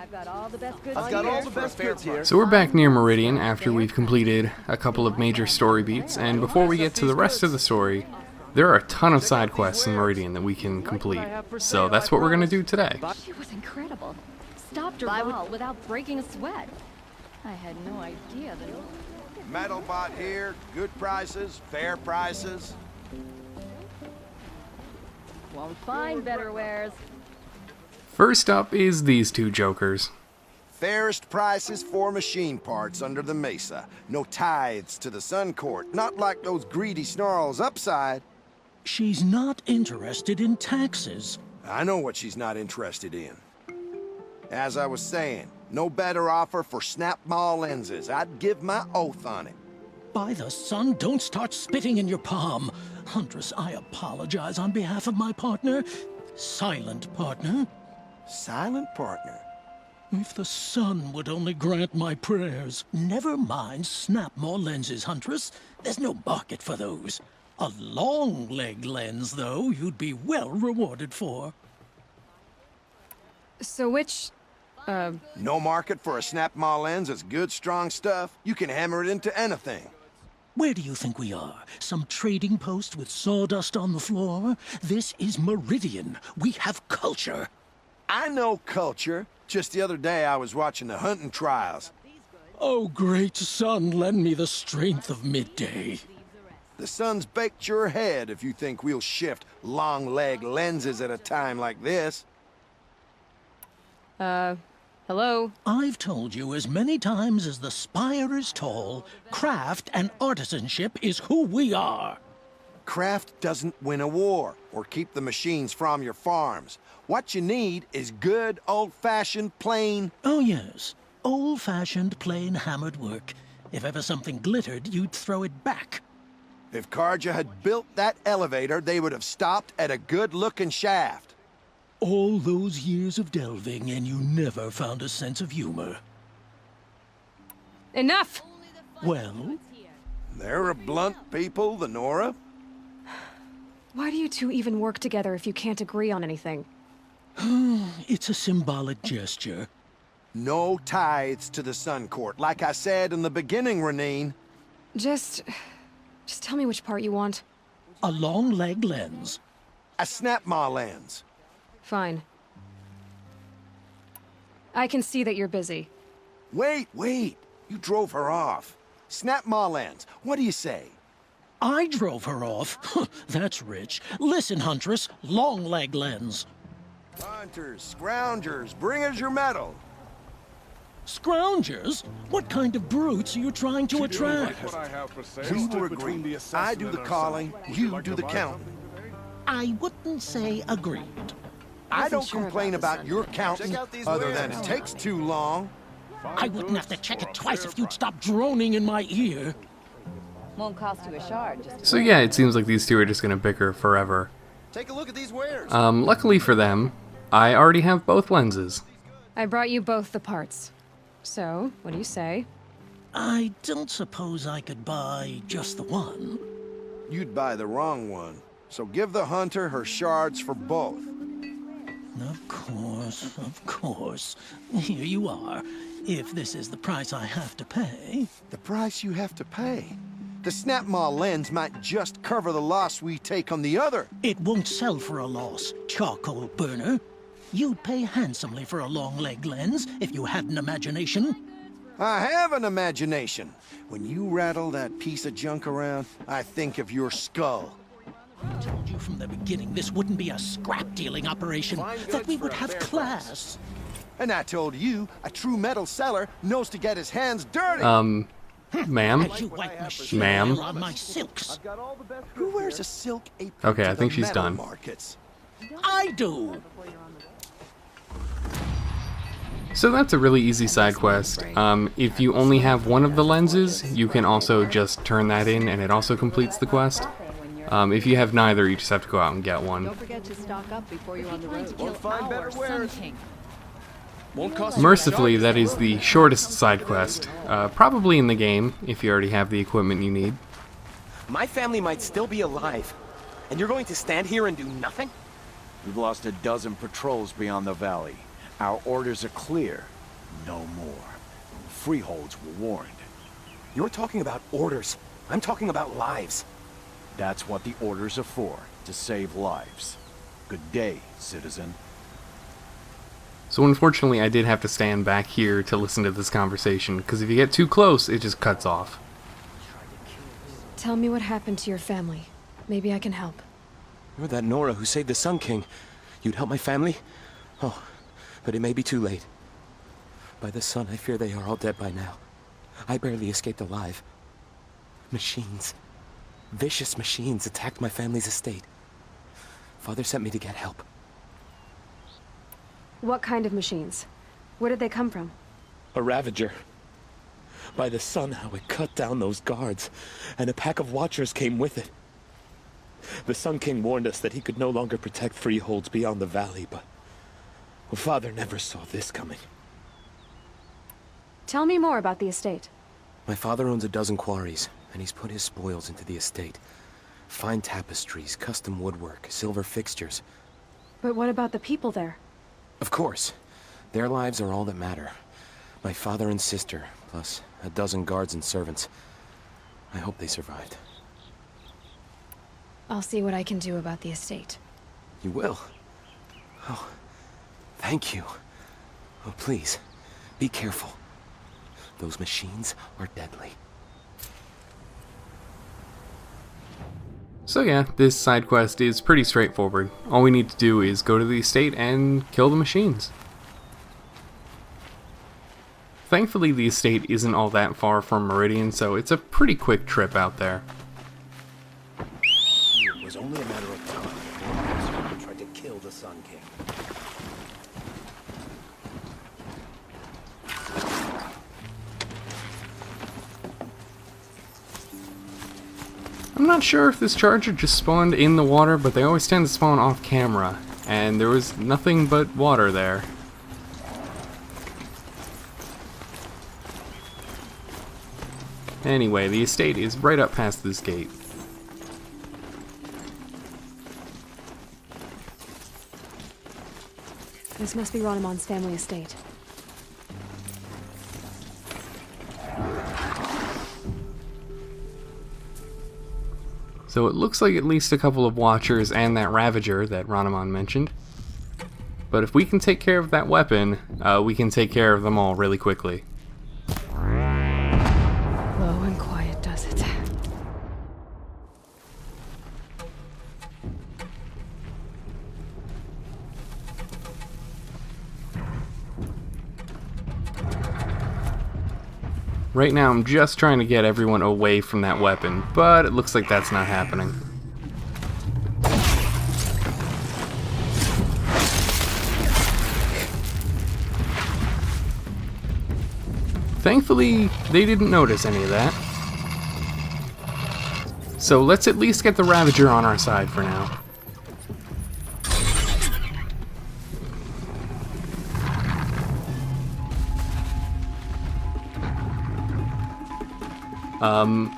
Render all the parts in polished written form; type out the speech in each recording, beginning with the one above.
I've got all the best goods I've got all the best goods here. So we're back near Meridian after we've completed a couple of major story beats, and before we get to the rest of the story, there are a ton of side quests in Meridian that we can complete. So that's what we're going to do today. She was incredible. Stopped her ball without breaking a sweat. I had no idea that... Metal bot here, good prices, fair prices. Won't find better wares. First up is these two jokers. Fairest prices for machine parts under the mesa. No tithes to the Sun Court, not like those greedy snarls upside. She's not interested in taxes. I know what she's not interested in. As I was saying, no better offer for snap mall lenses. I'd give my oath on it. By the sun, don't start spitting in your palm. Huntress, I apologize on behalf of my partner. Silent partner. Silent partner? If the sun would only grant my prayers. Never mind snap more lenses, Huntress. There's no market for those. A long leg lens, though, you'd be well rewarded for. So which, No market for a snap mall lens is good, strong stuff. You can hammer it into anything. Where do you think we are? Some trading post with sawdust on the floor? This is Meridian. We have culture. I know culture. Just the other day I was watching the hunting trials. Oh, great sun, lend me the strength of midday. The sun's baked your head if you think we'll shift long leg lenses at a time like this. hello? I've told you as many times as the spire is tall, craft and artisanship is who we are. Craft doesn't win a war or keep the machines from your farms. What you need is good, old-fashioned, plain... Oh, yes. Old-fashioned, plain hammered work. If ever something glittered, you'd throw it back. If Karja had built that elevator, they would have stopped at a good-looking shaft. All those years of delving, and you never found a sense of humor. Enough! Well? They're a blunt people, the Nora. Why do you two even work together if you can't agree on anything? It's a symbolic gesture. No tithes to the Sun Court. Like I said in the beginning, Renine. Just tell me which part you want. A long leg lens. A snap-ma lens. Fine. I can see that you're busy. Wait. You drove her off. Snap-ma lens. What do you say? I drove her off. That's rich. Listen, Huntress, long leg lens. Hunters, scroungers, bring us your metal. Scroungers? What kind of brutes are you trying to attract? We will agree. I do the calling, you do the counting. I wouldn't say agreed. I don't sure complain about about your counting, other than it takes too long. I wouldn't have to check it twice if you'd stop droning in my ear. Won't cost you a shard, just... So yeah, it seems like these two are just going to bicker forever. Take a look at these wares. Luckily for them, I already have both lenses. I brought you both the parts. So, what do you say? I don't suppose I could buy just the one. You'd buy the wrong one. So give the hunter her shards for both. Of course. Here you are. If this is the price I have to pay. The price you have to pay. The snap-ma lens might just cover the loss we take on the other. It won't sell for a loss, charcoal burner. You'd pay handsomely for a long leg lens if you had an imagination. I have an imagination. When you rattle that piece of junk around, I think of your skull. I told you from the beginning this wouldn't be a scrap-dealing operation, that we would have class. And I told you, a true metal seller knows to get his hands dirty. Ma'am? As you wipe Michelle Ma'am? on my silks. Who wears a silk apron Okay, to I think the she's metal done. markets? I do. So that's a really easy side quest. If you only have one of the lenses, you can also just turn that in and it also completes the quest. If you have neither, you just have to go out and get one. Don't forget to stock up before you're on the road. We'll find better wares. Mercifully, that is the shortest side quest, probably in the game, if you already have the equipment you need. My family might still be alive, and you're going to stand here and do nothing? We've lost a dozen patrols beyond the valley. Our orders are clear. No more. Freeholds were warned. You're talking about orders. I'm talking about lives. That's what the orders are for, to save lives. Good day, citizen. So unfortunately, I did have to stand back here to listen to this conversation, because if you get too close, it just cuts off. Tell me what happened to your family. Maybe I can help. You're that Nora who saved the Sun King. You'd help my family? Oh, but it may be too late. By the sun, I fear they are all dead by now. I barely escaped alive. Machines. Vicious machines attacked my family's estate. Father sent me to get help. What kind of machines? Where did they come from? A Ravager. By the sun, how it cut down those guards, and a pack of watchers came with it. The Sun King warned us that he could no longer protect freeholds beyond the valley, but Father never saw this coming. Tell me more about the estate. My father owns a dozen quarries, and he's put his spoils into the estate. Fine tapestries, custom woodwork, silver fixtures. But what about the people there? Of course. Their lives are all that matter. My father and sister, plus a dozen guards and servants. I hope they survived. I'll see what I can do about the estate. You will? Oh, thank you. Oh, please, be careful. Those machines are deadly. So yeah, this side quest is pretty straightforward. All we need to do is go to the estate and kill the machines. Thankfully, the estate isn't all that far from Meridian, so it's a pretty quick trip out there. It was only a matter of time. Someone tried to kill the Sun King. I'm not sure if this charger just spawned in the water, but they always tend to spawn off camera, and there was nothing but water there. Anyway, the estate is right up past this gate. This must be Ronamon's family estate. So it looks like at least a couple of Watchers and that Ravager that Ronamon mentioned. But if we can take care of that weapon, we can take care of them all really quickly. Low and quiet does it. Right now I'm just trying to get everyone away from that weapon, but it looks like that's not happening. Thankfully, they didn't notice any of that. So let's at least get the Ravager on our side for now.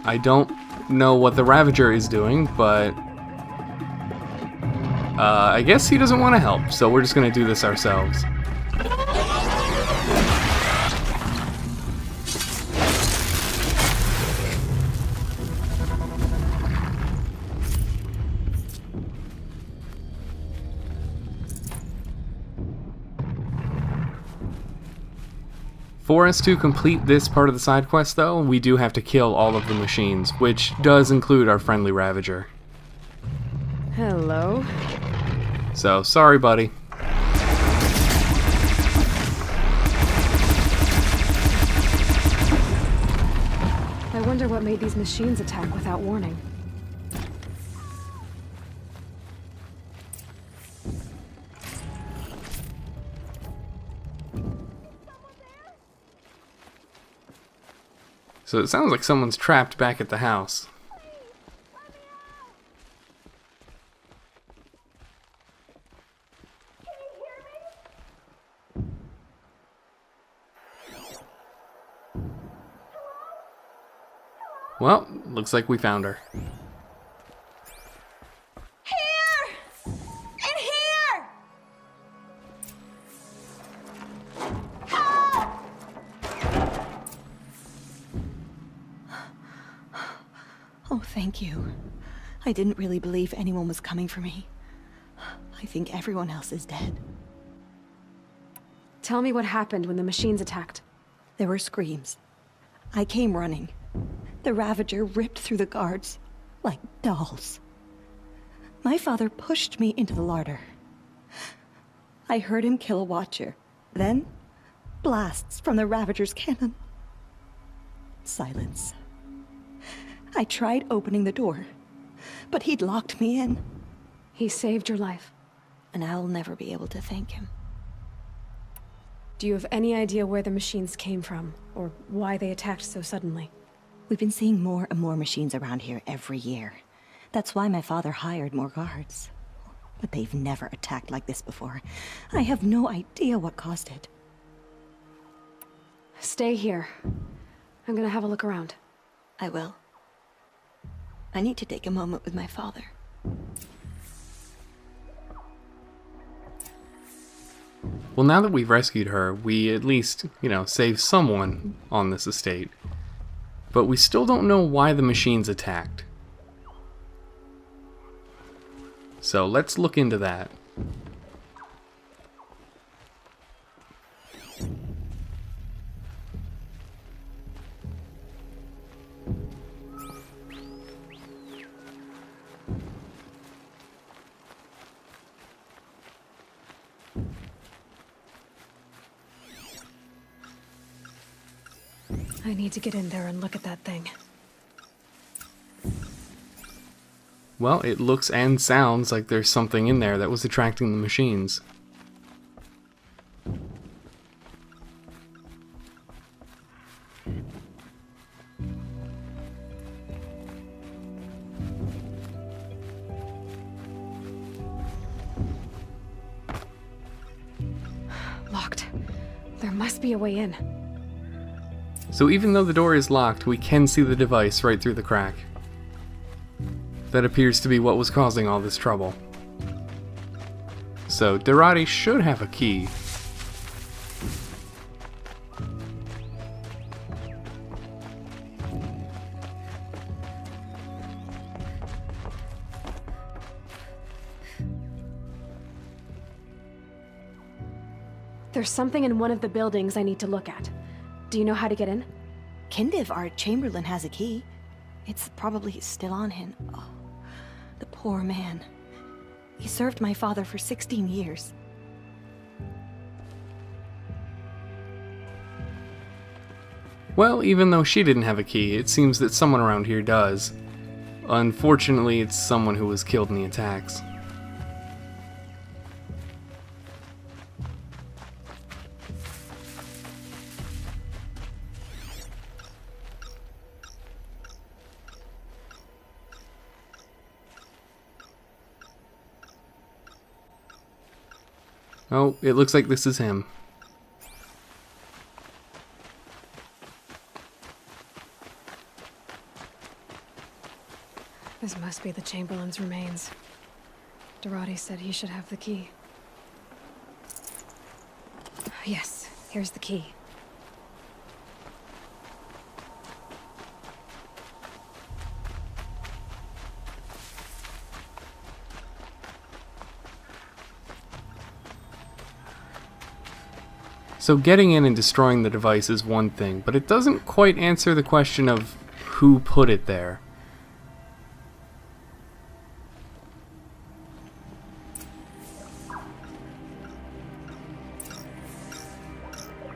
I don't know what the Ravager is doing, but I guess he doesn't want to help, so we're just gonna do this ourselves. For us to complete this part of the side quest, though, we do have to kill all of the machines, which does include our friendly Ravager. Hello. So, sorry, buddy. I wonder what made these machines attack without warning. So it sounds like someone's trapped back at the house. Well, looks like we found her. Here! In here! Oh, thank you. I didn't really believe anyone was coming for me. I think everyone else is dead. Tell me what happened when the machines attacked. There were screams. I came running. The Ravager ripped through the guards like dolls. My father pushed me into the larder. I heard him kill a watcher. Then, blasts from the Ravager's cannon. Silence. I tried opening the door, but he'd locked me in. He saved your life. And I'll never be able to thank him. Do you have any idea where the machines came from, or why they attacked so suddenly? We've been seeing more and more machines around here every year. That's why my father hired more guards. But they've never attacked like this before. I have no idea what caused it. Stay here. I'm gonna have a look around. I will. I need to take a moment with my father. Well, now that we've rescued her, we at least, saved someone on this estate. But we still don't know why the machines attacked. So let's look into that. I need to get in there and look at that thing. Well, it looks and sounds like there's something in there that was attracting the machines. Locked. There must be a way in. So even though the door is locked, we can see the device right through the crack. That appears to be what was causing all this trouble. So Dorati should have a key. There's something in one of the buildings I need to look at. Do you know how to get in? Kindiv, our chamberlain, has a key. It's probably still on him. Oh, the poor man. He served my father for 16 years. Well, even though she didn't have a key, it seems that someone around here does. Unfortunately, it's someone who was killed in the attacks. Oh, it looks like this is him. This must be the Chamberlain's remains. Dorati said he should have the key. Yes, here's the key. So getting in and destroying the device is one thing, but it doesn't quite answer the question of who put it there.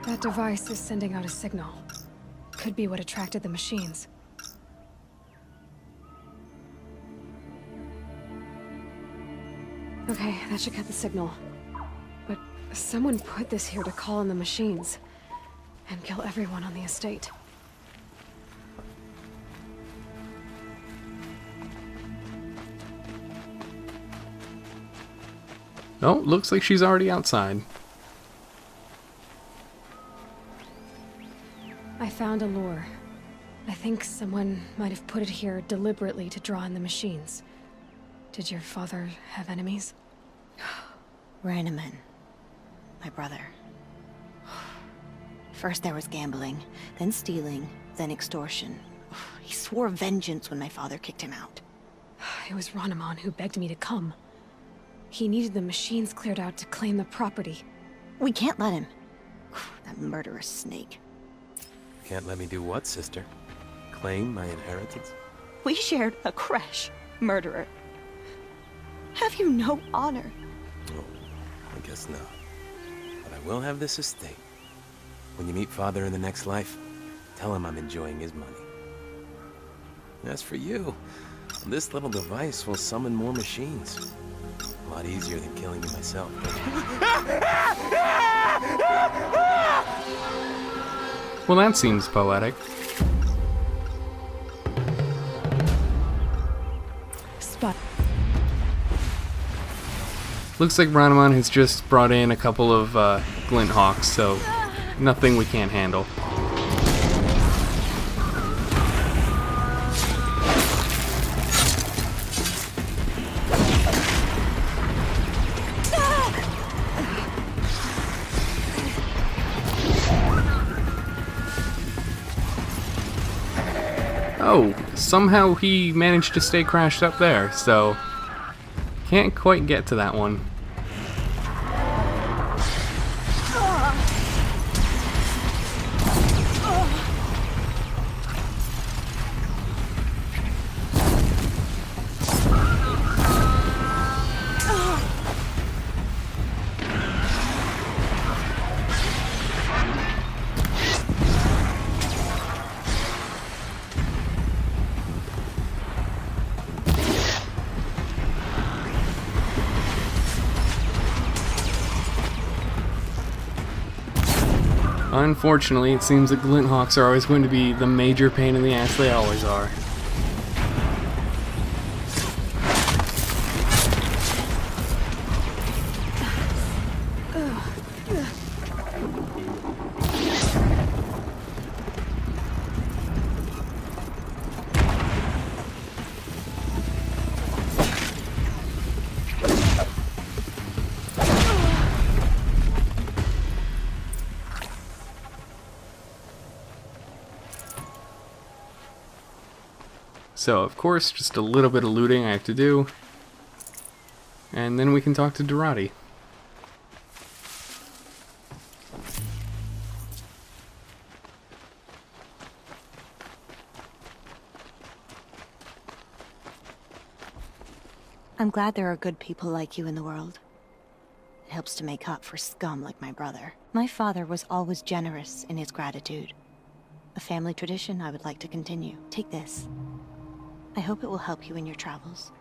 That device is sending out a signal. Could be what attracted the machines. Okay, that should cut the signal. But someone put this here to call in the machines and kill everyone on the estate. Oh, looks like she's already outside. I found a lure. I think someone might have put it here deliberately to draw in the machines. Did your father have enemies? Rainaman. My brother. First there was gambling, then stealing, then extortion. He swore vengeance when my father kicked him out. It was Ranamon who begged me to come. He needed the machines cleared out to claim the property. We can't let him. That murderous snake. Can't let me do what, sister? Claim my inheritance? We shared a creche, murderer. Have you no honor? Oh, I guess not. But I will have this estate. When you meet Father in the next life, tell him I'm enjoying his money. As for you, this little device will summon more machines. A lot easier than killing you myself. Well, that seems poetic. Spot. Looks like Ranamon has just brought in a couple of glint hawks, so nothing we can't handle. Oh, somehow he managed to stay crashed up there, so can't quite get to that one. Unfortunately, it seems that glint hawks are always going to be the major pain in the ass they always are. So, of course, just a little bit of looting I have to do. And then we can talk to Dorati. I'm glad there are good people like you in the world. It helps to make up for scum like my brother. My father was always generous in his gratitude. A family tradition I would like to continue. Take this. I hope it will help you in your travels.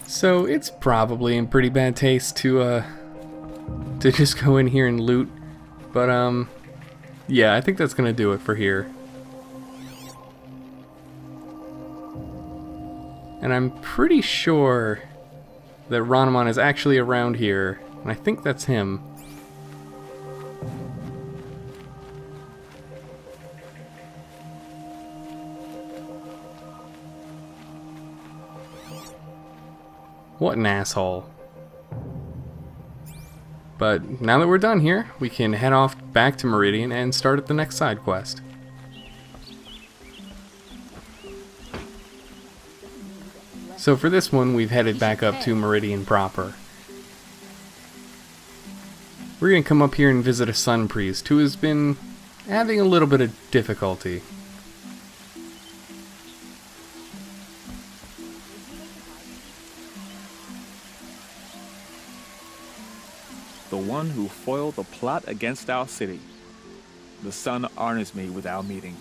So it's probably in pretty bad taste to just go in here and loot, but yeah, I think that's gonna do it for here. And I'm pretty sure that Ranamon is actually around here, and I think that's him. What an asshole. But now that we're done here, we can head off back to Meridian and start at the next side quest. So for this one, we've headed back up to Meridian proper. We're going to come up here and visit a sun priest who has been having a little bit of difficulty. The one who foiled the plot against our city. The sun honors me with our meeting.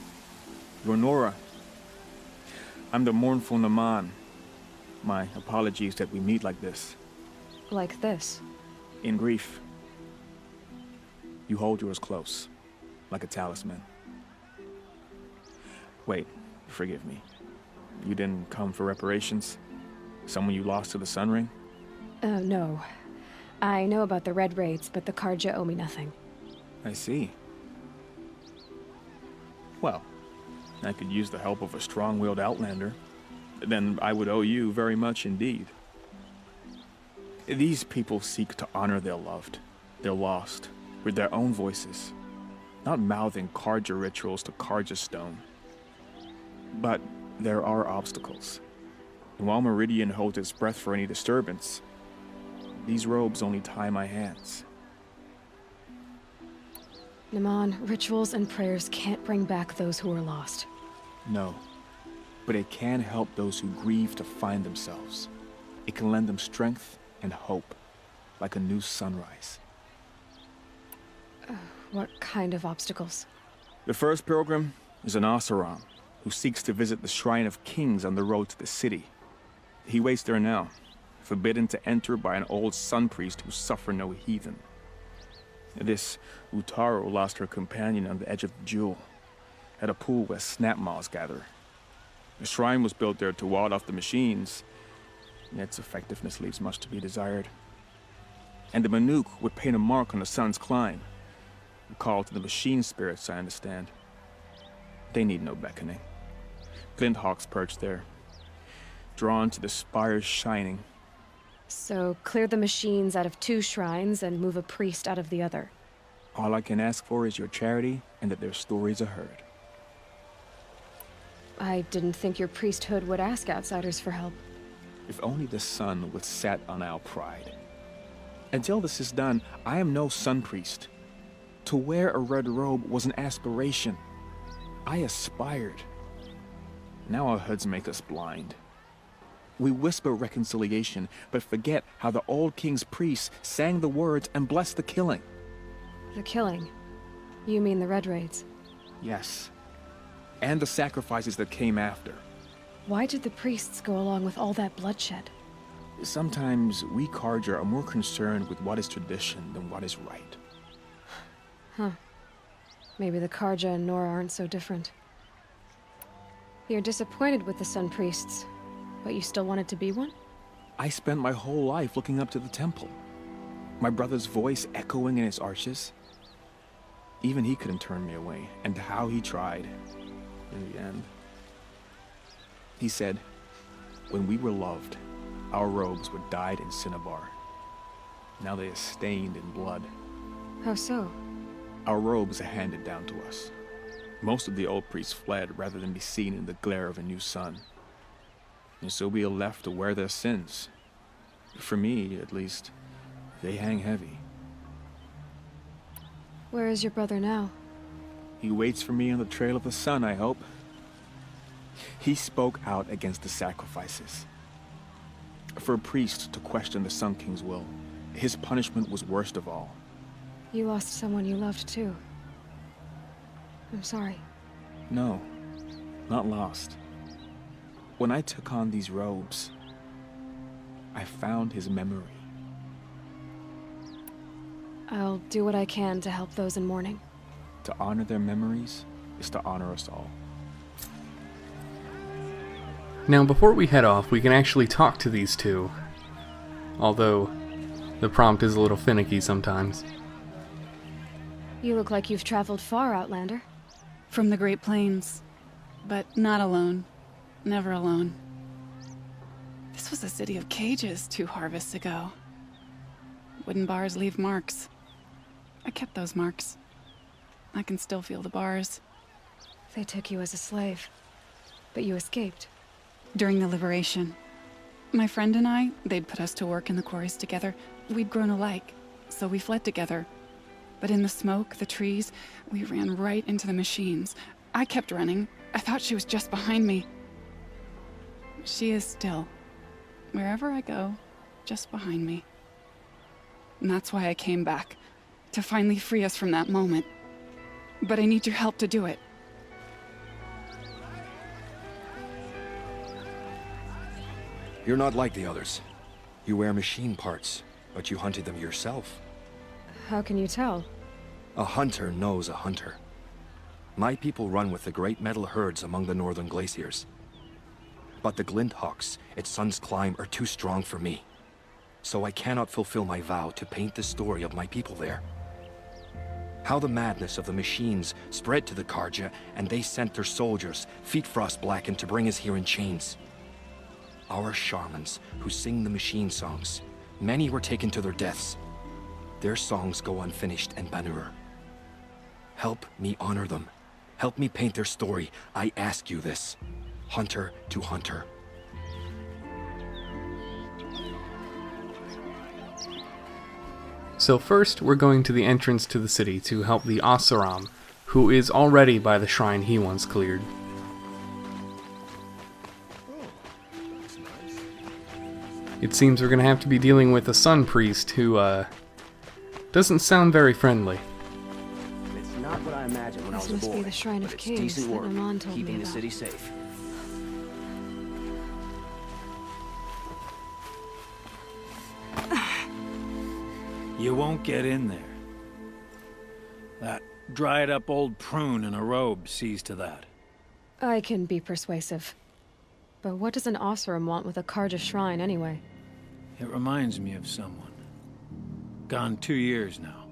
Your Nora. I'm the mournful Naman. My apologies that we meet like this. Like this. In grief. You hold yours close, like a talisman. Wait, forgive me. You didn't come for reparations? Someone you lost to the Sun Ring? No. I know about the Red Raids, but the Karja owe me nothing. I see. Well, I could use the help of a strong-willed outlander. Then I would owe you very much indeed. These people seek to honor their loved, their lost, with their own voices, not mouthing Karja rituals to Karja stone. But there are obstacles. And while Meridian holds its breath for any disturbance, these robes only tie my hands. Naman, rituals and prayers can't bring back those who are lost. No, but it can help those who grieve to find themselves. It can lend them strength and hope, like a new sunrise. What kind of obstacles? The first pilgrim is an Oseram, who seeks to visit the Shrine of Kings on the road to the city. He waits there now, forbidden to enter by an old sun priest who suffered no heathen. This Utaru lost her companion on the edge of the jewel, at a pool where snap moths gather. The shrine was built there to ward off the machines, yet its effectiveness leaves much to be desired. And the Manuk would paint a mark on the sun's climb, a call to the machine spirits, I understand. They need no beckoning. Glint hawks perch there, drawn to the spires shining. So, clear the machines out of 2 shrines and move a priest out of the other. All I can ask for is your charity and that their stories are heard. I didn't think your priesthood would ask outsiders for help. If only the sun would set on our pride. Until this is done, I am no sun priest. To wear a red robe was an aspiration. I aspired. Now our hoods make us blind. We whisper reconciliation, but forget how the old king's priests sang the words and blessed the killing. The killing? You mean the Red Raids? Yes. And the sacrifices that came after. Why did the priests go along with all that bloodshed? Sometimes we Karja are more concerned with what is tradition than what is right. Huh. Maybe the Karja and Nora aren't so different. You're disappointed with the Sun Priests, but you still wanted to be one? I spent my whole life looking up to the temple. My brother's voice echoing in its arches. Even he couldn't turn me away, and how he tried, in the end. He said, when we were loved, our robes were dyed in cinnabar. Now they are stained in blood. How so? Our robes are handed down to us. Most of the old priests fled rather than be seen in the glare of a new sun. And so we are left to wear their sins. For me, at least, they hang heavy. Where is your brother now? He waits for me on the trail of the sun, I hope. He spoke out against the sacrifices. For a priest to question the Sun King's will, his punishment was worst of all. You lost someone you loved too. I'm sorry. No, not lost. When I took on these robes, I found his memory. I'll do what I can to help those in mourning. To honor their memories is to honor us all. Now, before we head off, we can actually talk to these two. Although, the prompt is a little finicky sometimes. You look like you've traveled far, Outlander. From the Great Plains. But not alone. Never alone. This was a city of cages 2 harvests ago. Wooden bars leave marks. I kept those marks. I can still feel the bars. They took you as a slave, but you escaped. During the liberation. My friend and I, they'd put us to work in the quarries together. We'd grown alike, so we fled together. But in the smoke, the trees, we ran right into the machines. I kept running. I thought she was just behind me. She is still. Wherever I go, just behind me. And that's why I came back. To finally free us from that moment. But I need your help to do it. You're not like the others. You wear machine parts, but you hunted them yourself. How can you tell? A hunter knows a hunter. My people run with the great metal herds among the northern glaciers. But the glint hawks at Sun's Climb are too strong for me. So I cannot fulfill my vow to paint the story of my people there. How the madness of the machines spread to the Karja, and they sent their soldiers, feet frost blackened, to bring us here in chains. Our shamans, who sing the machine songs, Many were taken to their deaths. Their songs go unfinished in Banur. Help me honor them. Help me paint their story. I ask you this. Hunter to hunter. So first, we're going to the entrance to the city to help the Oseram, who is already by the shrine he once cleared. It seems we're gonna have to be dealing with a sun priest who, doesn't sound very friendly. It's not what I imagined when I was a boy. This must be the Shrine of but it's Kings decent that work, Ramon told me keeping the about. city safe. You won't get in there. That dried-up old prune in a robe sees to that. I can be persuasive. But what does an Oseram want with a Karja shrine, anyway? It reminds me of someone. Gone 2 years now.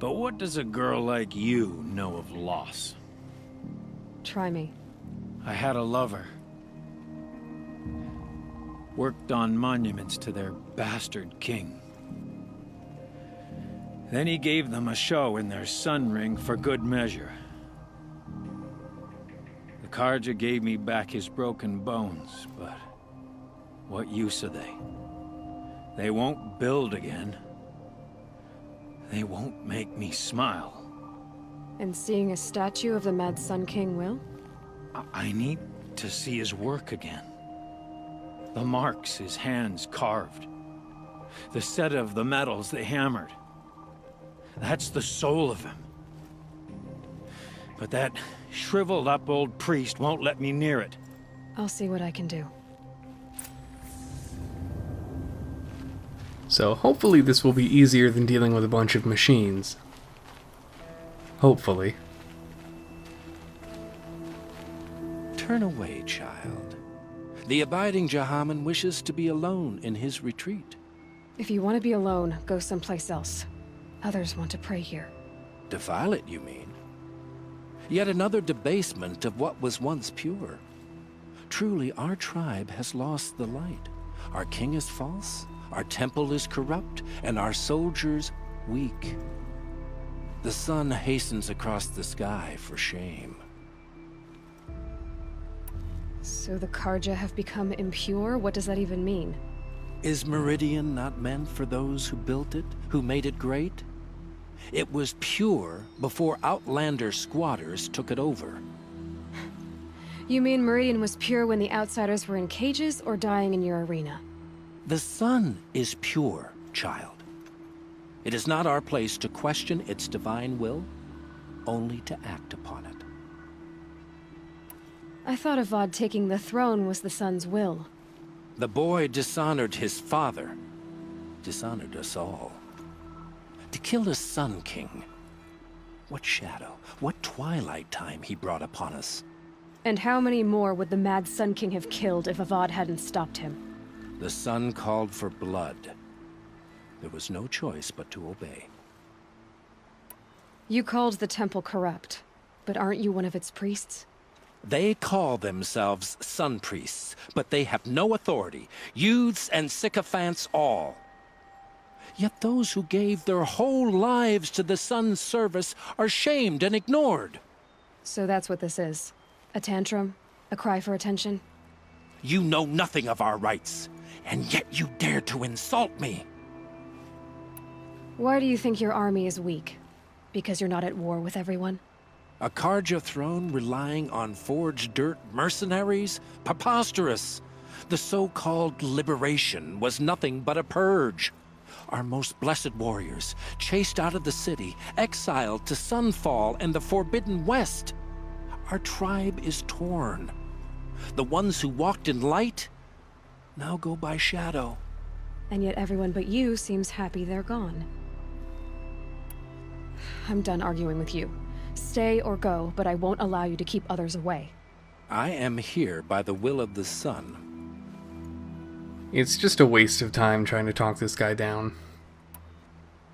But what does a girl like you know of loss? Try me. I had a lover. Worked on monuments to their bastard king. Then he gave them a show in their sun ring for good measure. The Karja gave me back his broken bones, but what use are they? They won't build again. They won't make me smile. And seeing a statue of the Mad Sun King will? I need to see his work again. The marks his hands carved. The set of the metals they hammered. That's the soul of him. But that shriveled up old priest won't let me near it. I'll see what I can do. So hopefully this will be easier than dealing with a bunch of machines. Hopefully. Turn away, child. The abiding Jahaman wishes to be alone in his retreat. If you want to be alone, go someplace else. Others want to pray here. Defile it, you mean? Yet another debasement of what was once pure. Truly, our tribe has lost the light. Our king is false, our temple is corrupt, and our soldiers weak. The sun hastens across the sky for shame. So the Karja have become impure? What does that even mean? Is Meridian not meant for those who built it, who made it great? It was pure before Outlander squatters took it over. You mean Meridian was pure when the outsiders were in cages or dying in your arena? The sun is pure, child. It is not our place to question its divine will, only to act upon it. I thought Avad taking the throne was the sun's will. The boy dishonored his father, dishonored us all. To kill a Sun King. What shadow, what twilight time he brought upon us. And how many more would the Mad Sun King have killed if Avad hadn't stopped him? The sun called for blood. There was no choice but to obey. You called the temple corrupt, but aren't you one of its priests? They call themselves sun priests, but they have no authority. Youths and sycophants all. Yet those who gave their whole lives to the sun's service are shamed and ignored. So that's what this is. A tantrum? A cry for attention? You know nothing of our rights, and yet you dare to insult me. Why do you think your army is weak? Because you're not at war with everyone? A Karja throne relying on forged dirt mercenaries? Preposterous! The so-called liberation was nothing but a purge. Our most blessed warriors, chased out of the city, exiled to Sunfall and the Forbidden West. Our tribe is torn. The ones who walked in light now go by shadow. And yet everyone but you seems happy they're gone. I'm done arguing with you. Stay or go, but I won't allow you to keep others away. I am here by the will of the sun. It's just a waste of time trying to talk this guy down.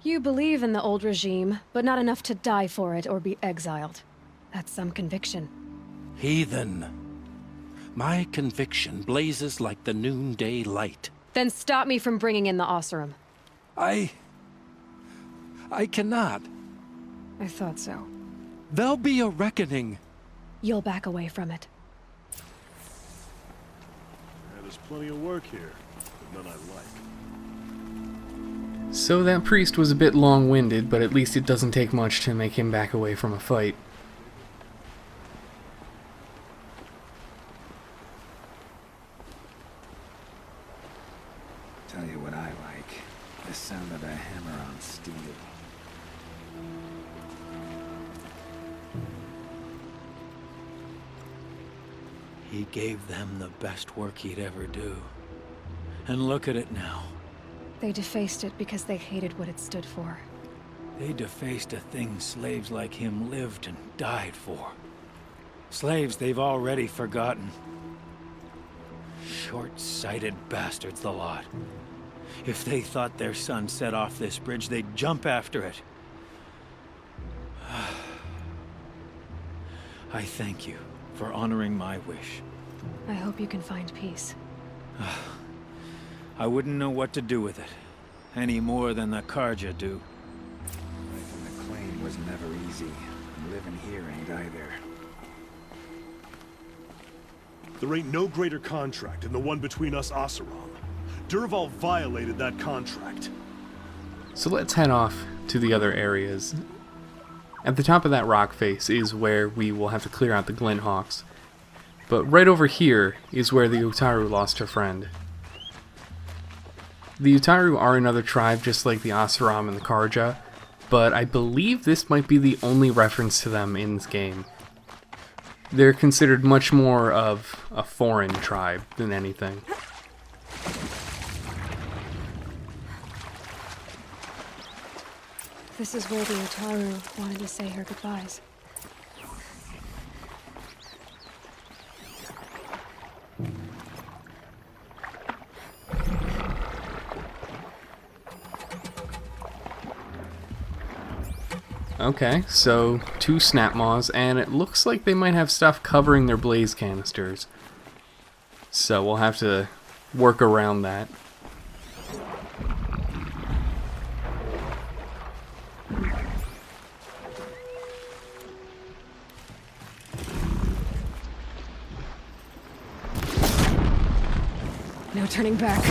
You believe in the old regime, but not enough to die for it or be exiled. That's some conviction. Heathen. My conviction blazes like the noonday light. Then stop me from bringing in the Oseram. I cannot. I thought so. There'll be a reckoning. You'll back away from it. Yeah, there's plenty of work here, but none I like. So that priest was a bit long-winded, but at least it doesn't take much to make him back away from a fight. Tell you what I like. The sound of a hammer on steel. He gave them the best work he'd ever do. And look at it now. They defaced it because they hated what it stood for. They defaced a thing slaves like him lived and died for. Slaves they've already forgotten. Short-sighted bastards, the lot. If they thought their son set off this bridge, they'd jump after it. I thank you for honoring my wish. I hope you can find peace. I wouldn't know what to do with it, any more than the Karja do. Life in the Claim was never easy, and living here ain't either. There ain't no greater contract than the one between us Oseram. Durval violated that contract. So let's head off to the other areas. At the top of that rock face is where we will have to clear out the Glinthawks. But right over here is where the Utaru lost her friend. The Utaru are another tribe just like the Oseram and the Karja, but I believe this might be the only reference to them in this game. They're considered much more of a foreign tribe than anything. This is where the Utaru wanted to say her goodbyes. Okay, so 2 snap maws, and it looks like they might have stuff covering their blaze canisters. So we'll have to work around that. No turning back.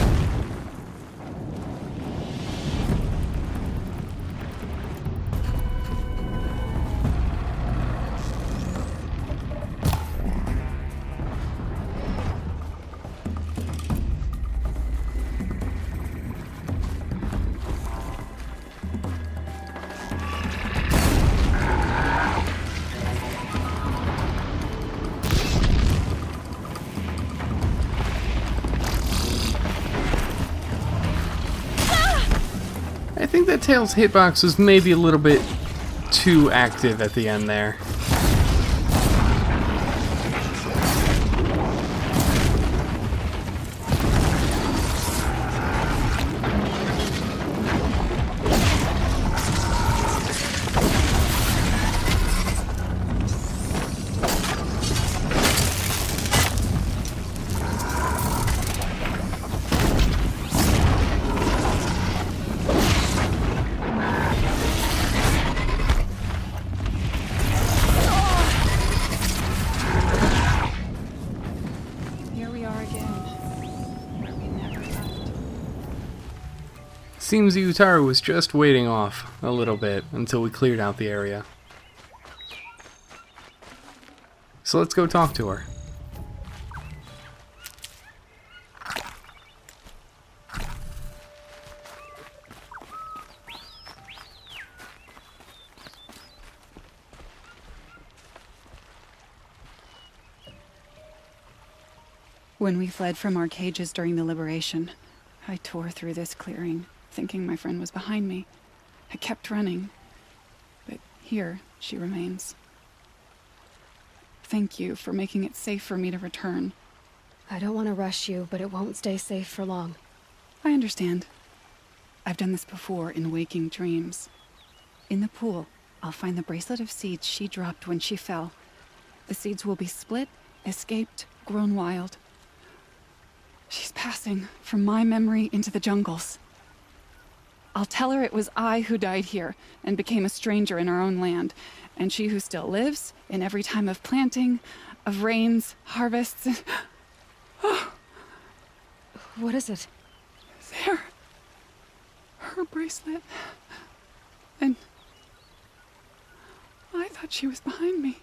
I think that Tails' hitbox was maybe a little bit too active at the end there. Seems the Utaru was just waiting off a little bit until we cleared out the area. So let's go talk to her. When we fled from our cages during the liberation, I tore through this clearing, thinking my friend was behind me. I kept running, but here she remains. Thank you for making it safe for me to return. I don't want to rush you, but it won't stay safe for long. I understand. I've done this before in waking dreams. In the pool, I'll find the bracelet of seeds she dropped when she fell. The seeds will be split, escaped, grown wild. She's passing from my memory into the jungles. I'll tell her it was I who died here and became a stranger in our own land, and she who still lives in every time of planting, of rains, harvests, and... Oh, What is it? there. Her bracelet. And I thought she was behind me.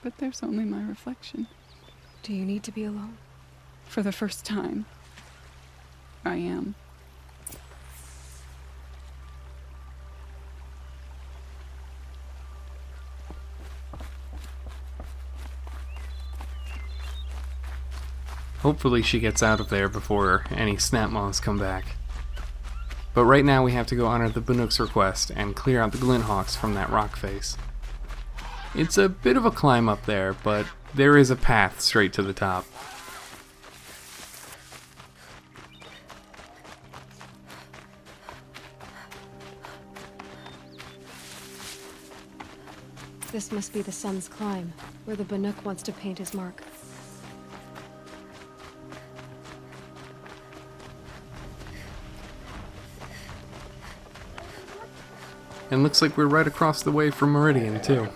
But there's only my reflection. Do you need to be alone? For the first time, I am. Hopefully she gets out of there before any snap moths come back. But right now we have to go honor the Bannock's request and clear out the Glinthawks from that rock face. It's a bit of a climb up there, but there is a path straight to the top. This must be the sun's climb, where the Bannock wants to paint his mark. And looks like we're right across the way from Meridian, too.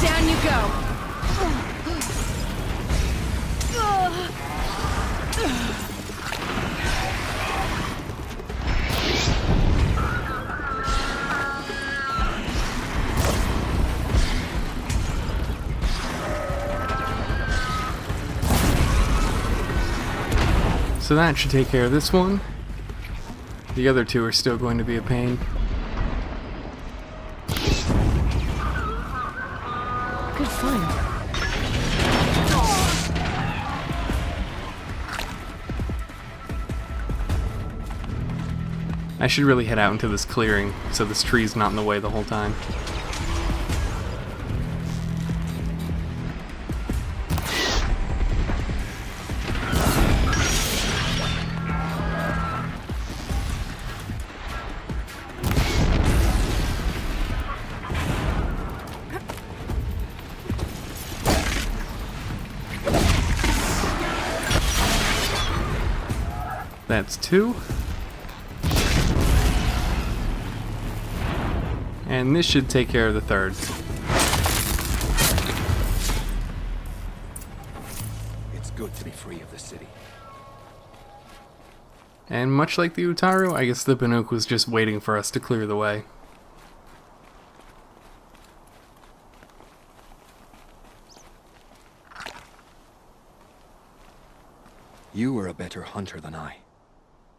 Down you go. So that should take care of this one. The other two are still going to be a pain. Good find. I should really head out into this clearing so this tree's not in the way the whole time. That's two. And this should take care of the third. It's good to be free of the city. And much like the Utaru, I guess the Bannock was just waiting for us to clear the way. You are a better hunter than I.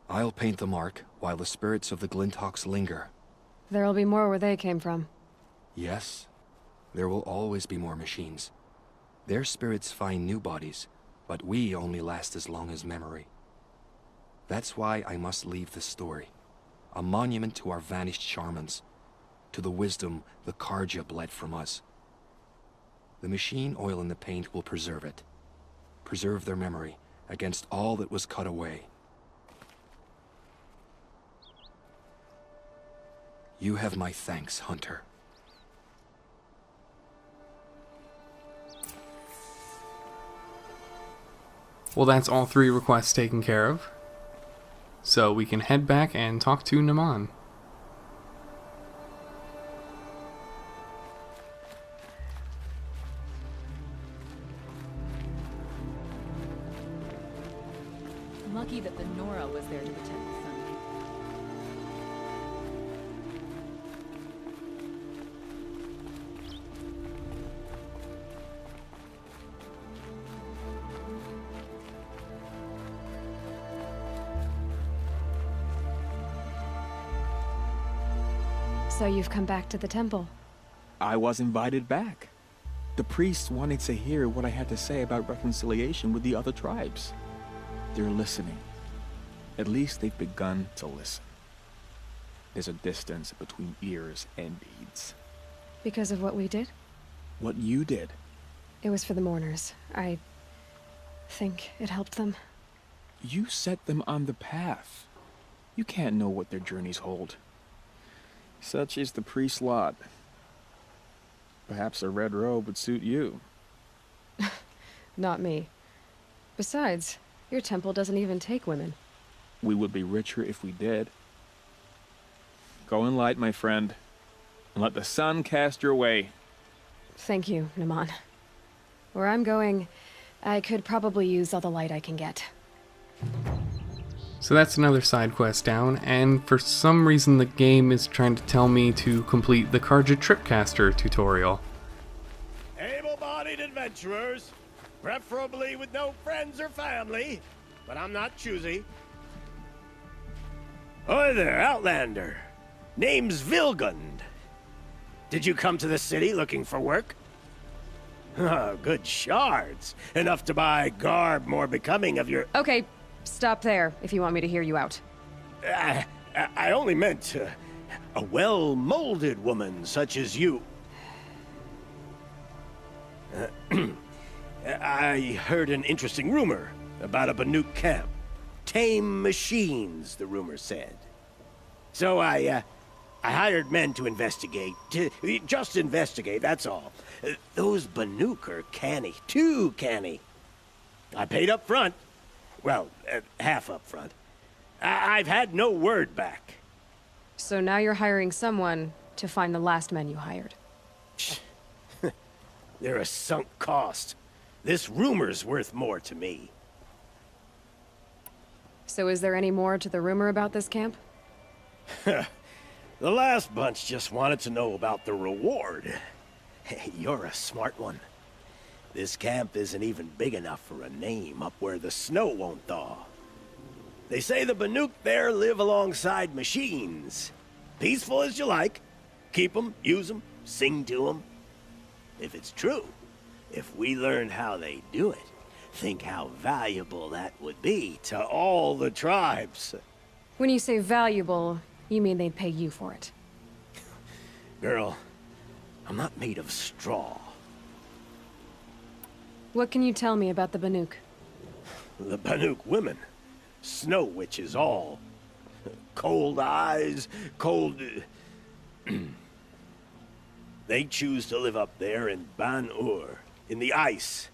I'll paint the mark while the spirits of the Glinthawks linger. There'll be more where they came from. Yes, there will always be more machines. Their spirits find new bodies, but we only last as long as memory. That's why I must leave this story. A monument to our vanished shamans, to the wisdom the Karja bled from us. The machine oil in the paint will preserve it. Preserve their memory against all that was cut away. You have my thanks, Hunter. Well, that's all three requests taken care of. So we can head back and talk to Naman. Lucky that the Nora was there to protect the sun. So you've come back to the temple. I was invited back. The priests wanted to hear what I had to say about reconciliation with the other tribes. They're listening. At least they've begun to listen. There's a distance between ears and deeds. Because of what we did? What you did. It was for the mourners. I think it helped them. You set them on the path. You can't know what their journeys hold. Such is the priest's lot. Perhaps a red robe would suit you. Not me. Besides, your temple doesn't even take women. We would be richer if we did. Go in light, my friend, and let the sun cast your way. Thank you, Naman. Where I'm going, I could probably use all the light I can get. So that's another side quest down, and for some reason the game is trying to tell me to complete the Karja Tripcaster tutorial. Able-bodied adventurers, preferably with no friends or family, but I'm not choosy. Hi there, Outlander. Name's Vilgund. Did you come to the city looking for work? Oh, good shards. Enough to buy garb more becoming of your... Okay, stop there if you want me to hear you out. I only meant a well-molded woman such as you. I heard an interesting rumor about a Banuk camp. Tame machines, the rumor said. So I hired men to investigate. Just investigate, that's all. Those Banuk are canny. Too canny. I paid up front. Well, half up front. I've had no word back. So now you're hiring someone to find the last men you hired. They're a sunk cost. This rumor's worth more to me. So is there any more to the rumor about this camp? The last bunch just wanted to know about the reward. You're a smart one. This camp isn't even big enough for a name up where the snow won't thaw. They say the Banuk there live alongside machines. Peaceful as you like. Keep 'em, use 'em, sing to 'em. If it's true, if we learned how they do it, think how valuable that would be to all the tribes. When you say valuable, you mean they'd pay you for it. Girl, I'm not made of straw. What can you tell me about the Banuk? The Banuk women. Snow witches all. Cold eyes, cold... They choose to live up there in Ban-Ur, in the ice.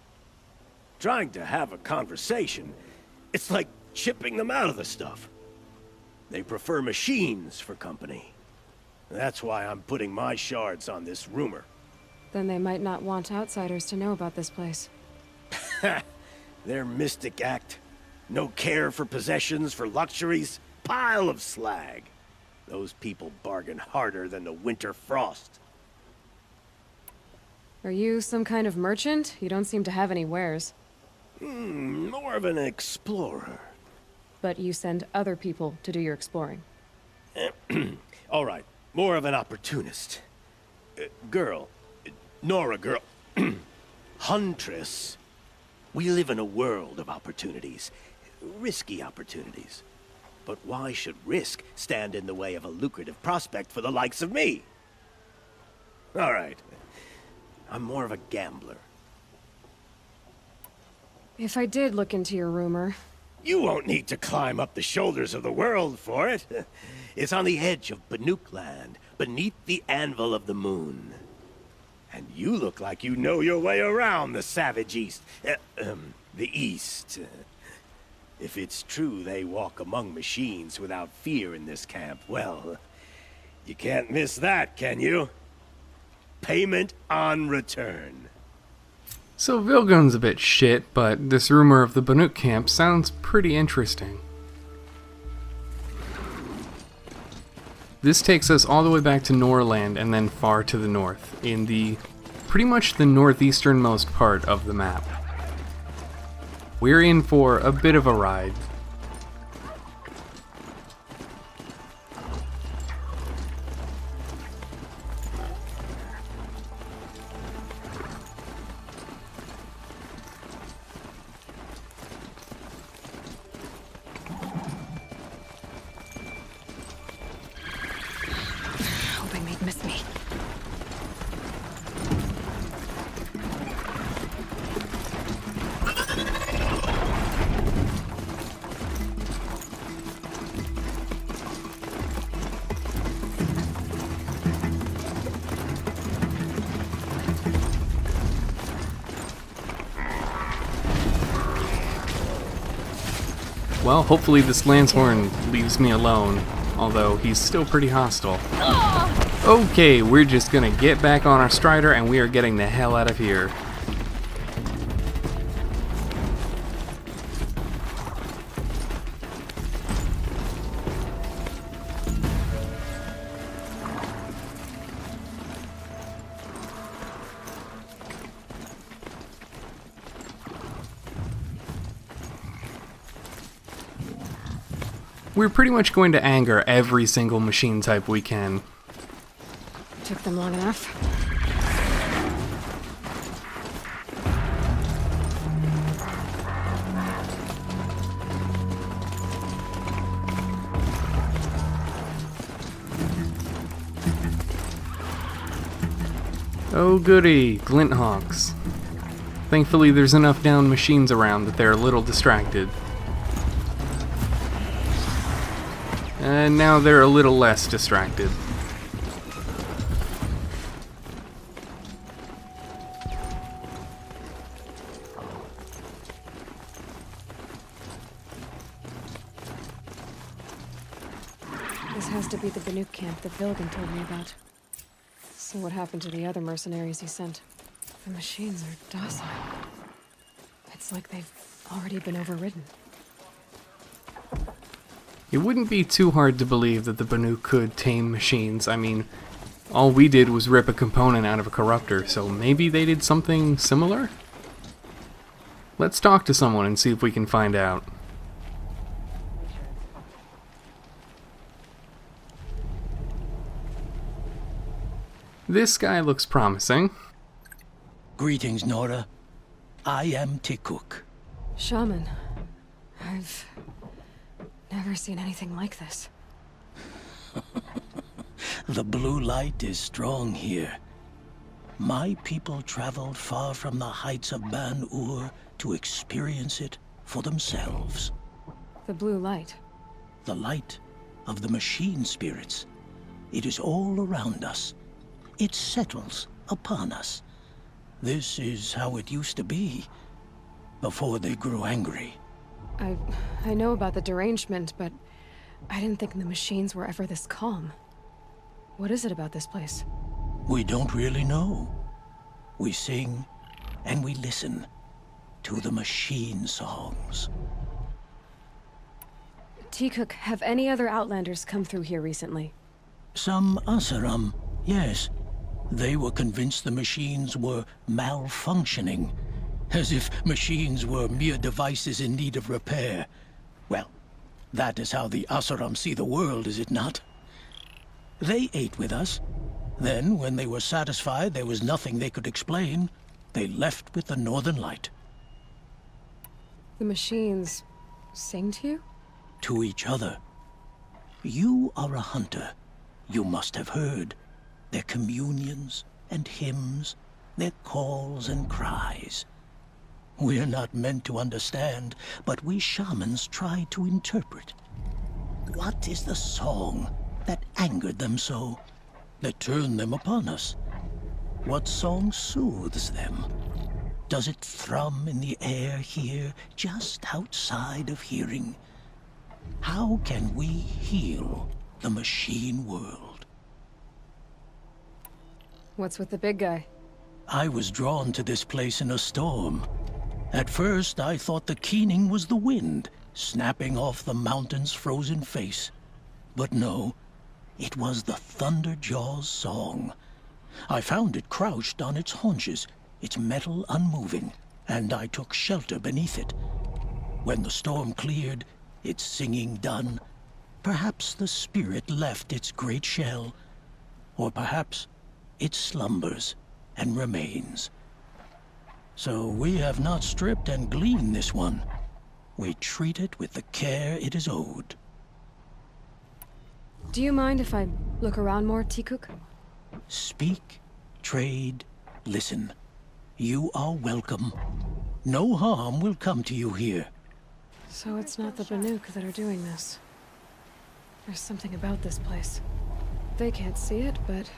Trying to have a conversation, it's like chipping them out of the stuff. They prefer machines for company. That's why I'm putting my shards on this rumor. Then they might not want outsiders to know about this place. Their mystic act. No care for possessions, for luxuries. Pile of slag. Those people bargain harder than the winter frost. Are you some kind of merchant? You don't seem to have any wares. More of an explorer. But you send other people to do your exploring. All right, more of an opportunist. Girl. Nora, girl. Huntress. We live in a world of opportunities. Risky opportunities. But why should risk stand in the way of a lucrative prospect for the likes of me? All right. I'm more of a gambler. If I did look into your rumor... You won't need to climb up the shoulders of the world for it. It's on the edge of Banuk land, beneath the anvil of the moon. And you look like you know your way around the savage east. The east. If it's true they walk among machines without fear in this camp, well, you can't miss that, can you? Payment on return. So Vilgun's a bit shit, but this rumor of the Banuk camp sounds pretty interesting. This takes us all the way back to Norland and then far to the north, in the pretty much the northeasternmost part of the map. We're in for a bit of a ride. Well, hopefully this Lancehorn leaves me alone, although he's still pretty hostile. Okay, we're just gonna get back on our Strider and we are getting the hell out of here. We're pretty much going to anger every single machine type we can. Took them long enough. Oh goody, glint hawks. Thankfully there's enough down machines around that they're a little distracted. And now they're a little less distracted. This has to be the Banuk camp that Vilgan told me about. So what happened to the other mercenaries he sent? The machines are docile. It's like they've already been overridden. It wouldn't be too hard to believe that the Banuk could tame machines. I mean, all we did was rip a component out of a corruptor, so maybe they did something similar? Let's talk to someone and see if we can find out. This guy looks promising. Greetings, Nora. I am Tikuk. Shaman. I've never seen anything like this. The blue light is strong here. My people traveled far from the heights of Ban-Ur to experience it for themselves. The blue light? The light of the machine spirits. It is all around us. It settles upon us. This is how it used to be, before they grew angry. I know about the derangement, but I didn't think the machines were ever this calm. What is it about this place? We don't really know. We sing and we listen to the machine songs. Tikuk, have any other Outlanders come through here recently? Some Asaram, yes. They were convinced the machines were malfunctioning, as if machines were mere devices in need of repair. Well, that is how the Asaram see the world, is it not? They ate with us. Then, when they were satisfied there was nothing they could explain, they left with the Northern Light. The machines sing to you? To each other. You are a hunter. You must have heard their communions and hymns, their calls and cries. We're not meant to understand, but we shamans try to interpret. What is the song that angered them so, that turned them upon us? What song soothes them? Does it thrum in the air here, just outside of hearing? How can we heal the machine world? What's with the big guy? I was drawn to this place in a storm. At first, I thought the keening was the wind, snapping off the mountain's frozen face. But no, it was the Thunderjaw's song. I found it crouched on its haunches, its metal unmoving, and I took shelter beneath it. When the storm cleared, its singing done, perhaps the spirit left its great shell, or perhaps it slumbers and remains. So we have not stripped and gleaned this one. We treat it with the care it is owed. Do you mind if I look around more, Tikuk? Speak, trade, listen. You are welcome. No harm will come to you here. So it's not the Banuk that are doing this. There's something about this place. They can't see it, but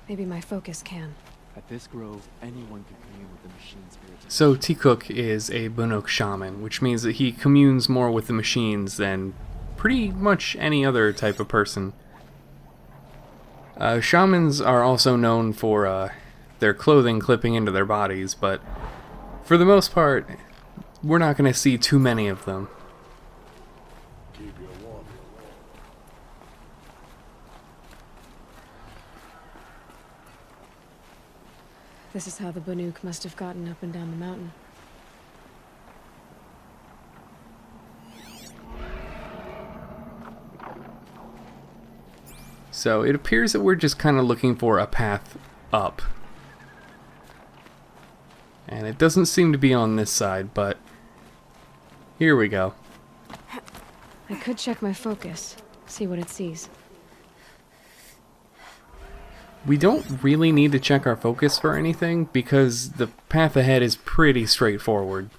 maybe my focus can. At this grove, anyone can commune with the machine spirits. So Tikuk is a Banuk shaman, which means that he communes more with the machines than pretty much any other type of person. Shamans are also known for their clothing clipping into their bodies, but for the most part, we're not going to see too many of them. This is how the Banuk must have gotten up and down the mountain. So it appears that we're just kind of looking for a path up. And it doesn't seem to be on this side, but here we go. I could check my focus, see what it sees. We don't really need to check our focus for anything, because the path ahead is pretty straightforward.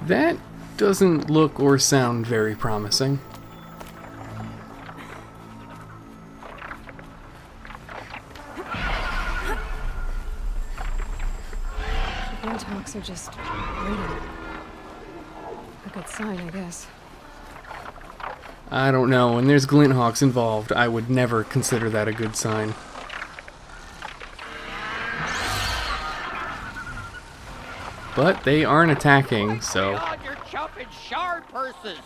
That doesn't look or sound very promising. The Windhawks are just waiting. A good sign, I guess. I don't know, when there's Glinthawks involved, I would never consider that a good sign. But they aren't attacking, so... God, you're chopping shard purses!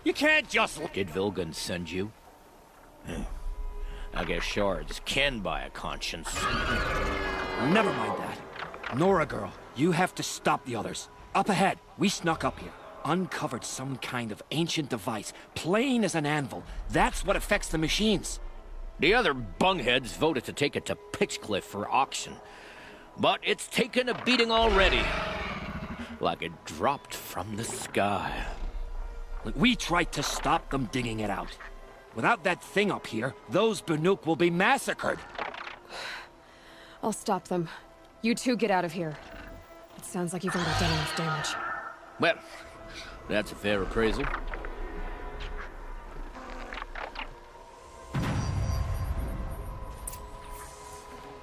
You can't just... Did Vilgun send you? I guess shards can buy a conscience. Never mind that. Nora girl, you have to stop the others. Up ahead, we snuck up here. Uncovered some kind of ancient device, plain as an anvil. That's what affects the machines. The other bungheads voted to take it to Pitchcliff for auction. But it's taken a beating already. Like it dropped from the sky. We tried to stop them digging it out. Without that thing up here, those Banuk will be massacred. I'll stop them. You two get out of here. It sounds like you've already done enough damage. Well, that's a fair appraisal.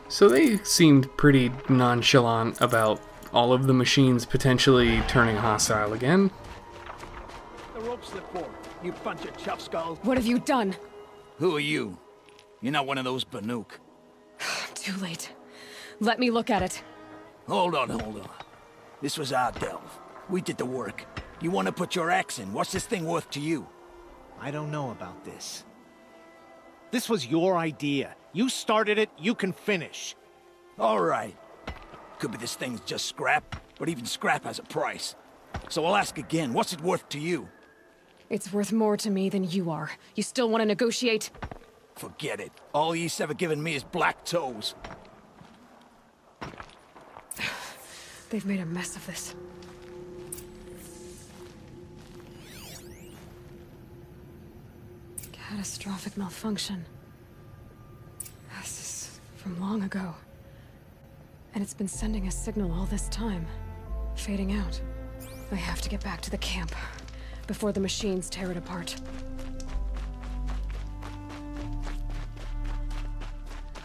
So they seemed pretty nonchalant about all of the machines potentially turning hostile again. The rope slip forward, you bunch of chuff skulls. What have you done? Who are you? You're not one of those Banuk. Too late. Let me look at it. Hold on. This was our delve. We did the work. You want to put your axe in? What's this thing worth to you? I don't know about this. This was your idea. You started it, you can finish. All right. Could be this thing's just scrap, but even scrap has a price. So I'll ask again, what's it worth to you? It's worth more to me than you are. You still want to negotiate? Forget it. All you've ever given me is black toes. They've made a mess of this. Catastrophic malfunction. This is from long ago. And it's been sending a signal all this time. Fading out. I have to get back to the camp before the machines tear it apart.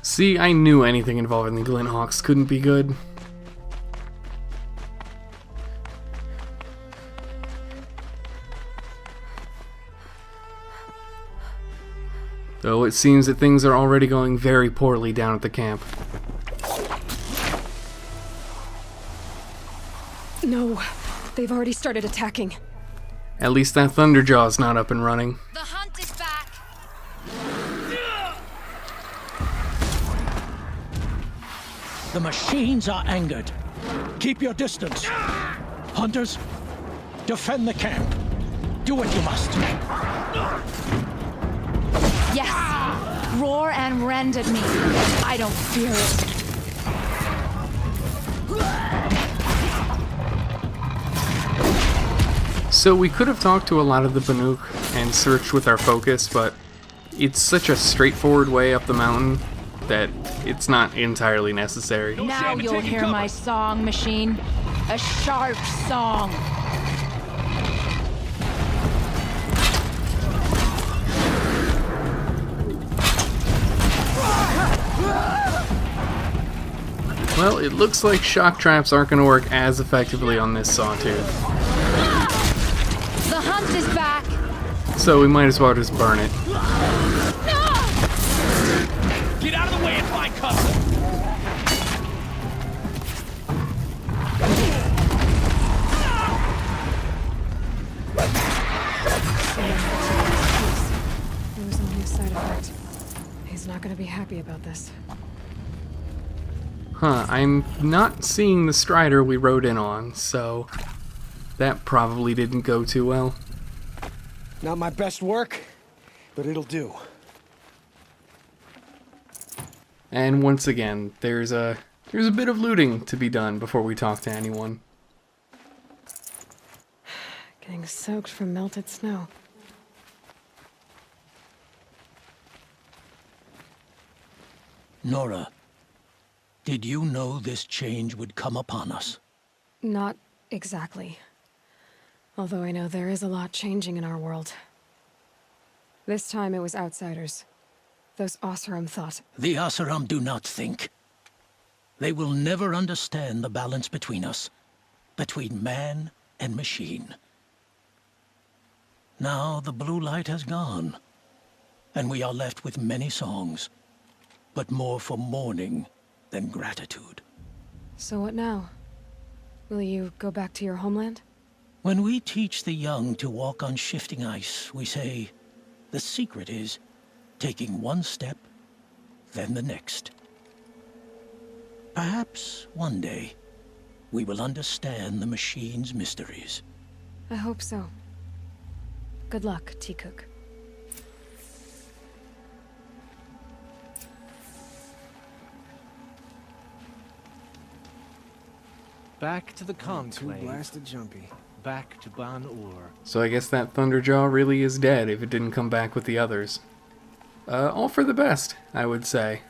See, I knew anything involving the Glinthawks couldn't be good. Though it seems that things are already going very poorly down at the camp. No, they've already started attacking. At least that Thunderjaw's not up and running. The hunt is back. The machines are angered. Keep your distance. Hunters, defend the camp. Do what you must. Yes! Roar and rend at me. I don't fear it. So we could have talked to a lot of the Banuk and searched with our focus, but it's such a straightforward way up the mountain that it's not entirely necessary. Now you'll hear my song, machine. A sharp song. Well, it looks like shock traps aren't going to work as effectively on this sawtooth. The hunt is back. So we might as well just burn it. Get out of the way of my cousin! It was only a side effect. He's not gonna be happy about this. Huh, I'm not seeing the Strider we rode in on, so that probably didn't go too well. Not my best work, but it'll do. And once again, there's a bit of looting to be done before we talk to anyone. Getting soaked from melted snow. Nora, did you know this change would come upon us? Not exactly. Although I know there is a lot changing in our world. This time it was outsiders. Those Oseram thought. The Oseram do not think. They will never understand the balance between us. Between man and machine. Now the blue light has gone. And we are left with many songs. But more for mourning than gratitude. So what now? Will you go back to your homeland? When we teach the young to walk on shifting ice, we say, the secret is taking one step, then the next. Perhaps one day, we will understand the machine's mysteries. I hope so. Good luck, T-Cook. Back to the conclave. Too blasted jumpy. Back to Ban-Ur. So I guess that Thunderjaw really is dead if it didn't come back with the others. All for the best, I would say.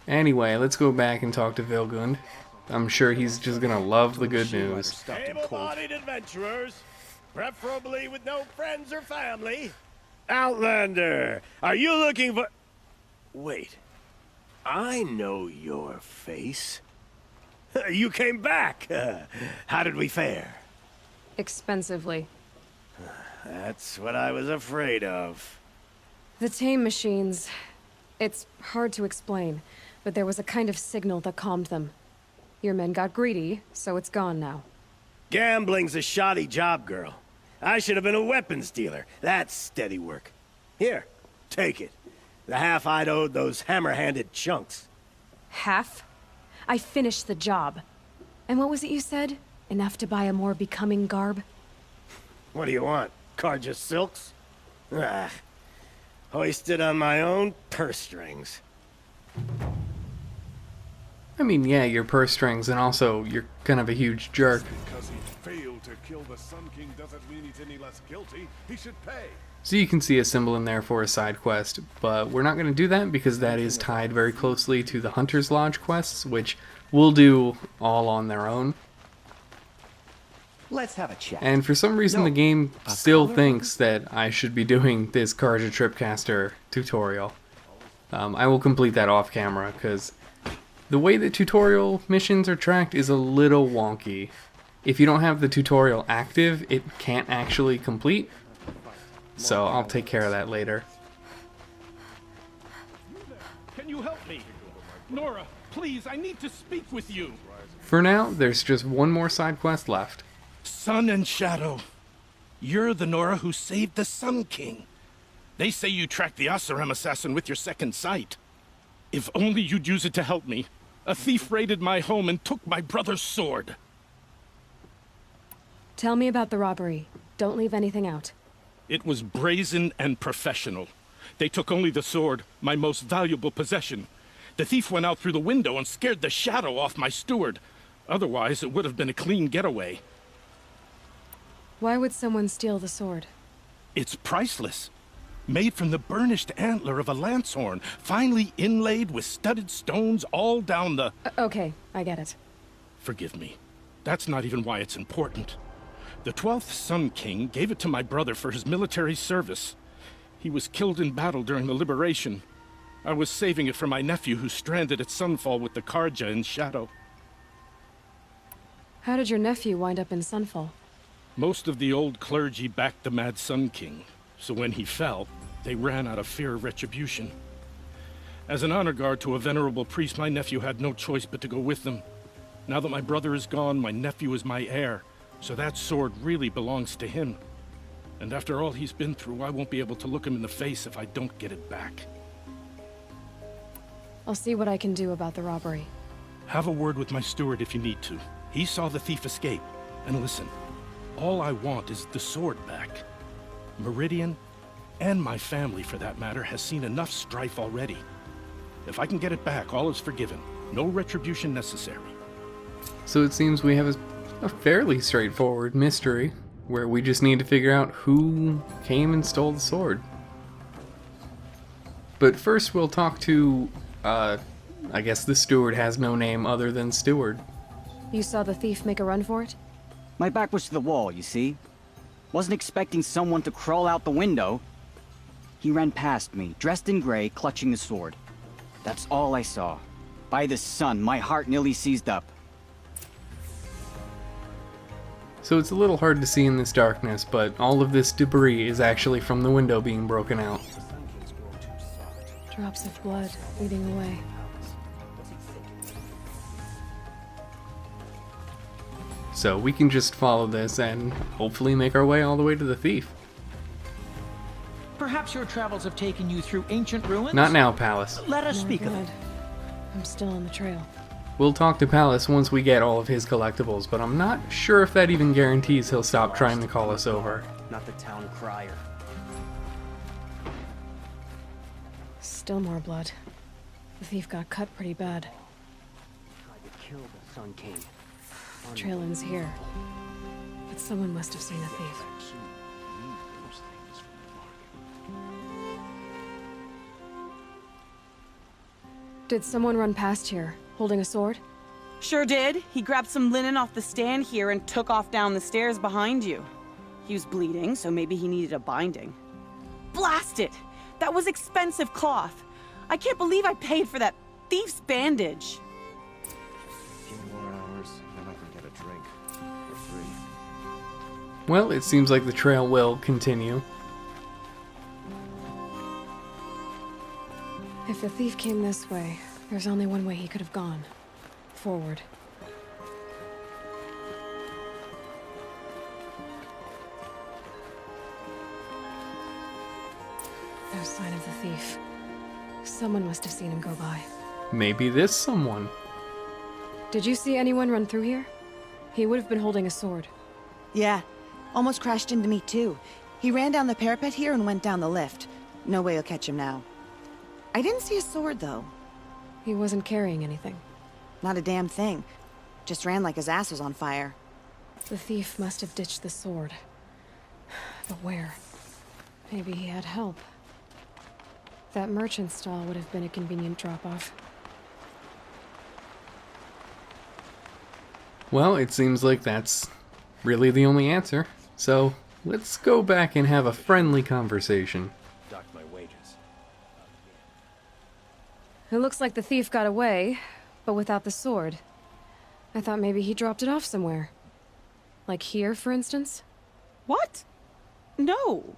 Anyway, let's go back and talk to Vilgund. I'm sure he's just gonna love the good news. Able-bodied adventurers, preferably with no friends or family. Outlander, are you looking for... Wait, I know your face. You came back. How did we fare? Expensively. That's what I was afraid of. The tame machines... It's hard to explain, but there was a kind of signal that calmed them. Your men got greedy, so it's gone now. Gambling's a shoddy job, girl. I should have been a weapons dealer. That's steady work. Here, take it. The half I'd owed those hammer-handed chunks. Half? I finished the job. And what was it you said? Enough to buy a more becoming garb? What do you want? Carja silks? Ah, hoisted on my own purse strings. I mean, yeah, your purse strings, and also you're kind of a huge jerk. Because he failed to kill the Sun King doesn't mean he's any less guilty. He should pay. So you can see a symbol in there for a side quest, but we're not going to do that because that is tied very closely to the Hunter's Lodge quests, which we'll do all on their own. Let's have a chat. And for some reason the game still thinks that I should be doing this Carja Tripcaster tutorial. I will complete that off camera because the way that tutorial missions are tracked is a little wonky. If you don't have the tutorial active, it can't actually complete. So I'll take care of that later. Can you help me? Nora, please, I need to speak with you. For now, there's just one more side quest left. Sun and Shadow, you're the Nora who saved the Sun King. They say you tracked the Oseram assassin with your second sight. If only you'd use it to help me. A thief raided my home and took my brother's sword. Tell me about the robbery. Don't leave anything out. It was brazen and professional. They took only the sword, my most valuable possession. The thief went out through the window and scared the shadow off my steward. Otherwise, it would have been a clean getaway. Why would someone steal the sword? It's priceless. Made from the burnished antler of a lancehorn, finely inlaid with studded stones all down the... Okay, I get it. Forgive me. That's not even why it's important. The 12th Sun King gave it to my brother for his military service. He was killed in battle during the Liberation. I was saving it for my nephew who's stranded at Sunfall with the Karja in Shadow. How did your nephew wind up in Sunfall? Most of the old clergy backed the Mad Sun King, so when he fell, they ran out of fear of retribution. As an honor guard to a venerable priest, my nephew had no choice but to go with them. Now that my brother is gone, my nephew is my heir, so that sword really belongs to him. And after all he's been through, I won't be able to look him in the face if I don't get it back. I'll see what I can do about the robbery. Have a word with my steward if you need to. He saw the thief escape. And listen, all I want is the sword back. Meridian, and my family for that matter, has seen enough strife already. If I can get it back, all is forgiven. No retribution necessary. So it seems we have a fairly straightforward mystery, where we just need to figure out who came and stole the sword. But first we'll talk to, I guess the steward has no name other than Steward. You saw the thief make a run for it? My back was to the wall, you see? Wasn't expecting someone to crawl out the window. He ran past me, dressed in gray, clutching the sword. That's all I saw. By the sun, my heart nearly seized up. So it's a little hard to see in this darkness, but all of this debris is actually from the window being broken out. Drops of blood leading away. So we can just follow this and hopefully make our way all the way to the thief. Perhaps your travels have taken you through ancient ruins? Not now, Palace. Let us No speak of good. it. I'm still on the trail. We'll talk to Palace once we get all of his collectibles, but I'm not sure if that even guarantees he'll stop trying to call us over. Not the town crier. Still more blood. The thief got cut pretty bad. Tried to kill the Sun King. The trail ends here. But someone must have seen the thief. Did someone run past here, holding a sword? Sure did. He grabbed some linen off the stand here and took off down the stairs behind you. He was bleeding, so maybe he needed a binding. Blast it! That was expensive cloth. I can't believe I paid for that thief's bandage. A few more hours, then I can get a drink. For free. Well, it seems like the trail will continue. If the thief came this way, there's only one way he could have gone. Forward. No sign of the thief. Someone must have seen him go by. Maybe this someone. Did you see anyone run through here? He would have been holding a sword. Yeah. Almost crashed into me, too. He ran down the parapet here and went down the lift. No way you'll catch him now. I didn't see a sword, though. He wasn't carrying anything. Not a damn thing. Just ran like his ass was on fire. The thief must have ditched the sword. But where? Maybe he had help. That merchant stall would have been a convenient drop-off. Well, it seems like that's really the only answer. So let's go back and have a friendly conversation. Docked my wages. It looks like the thief got away, but without the sword. I thought maybe he dropped it off somewhere. Like here, for instance? What? No.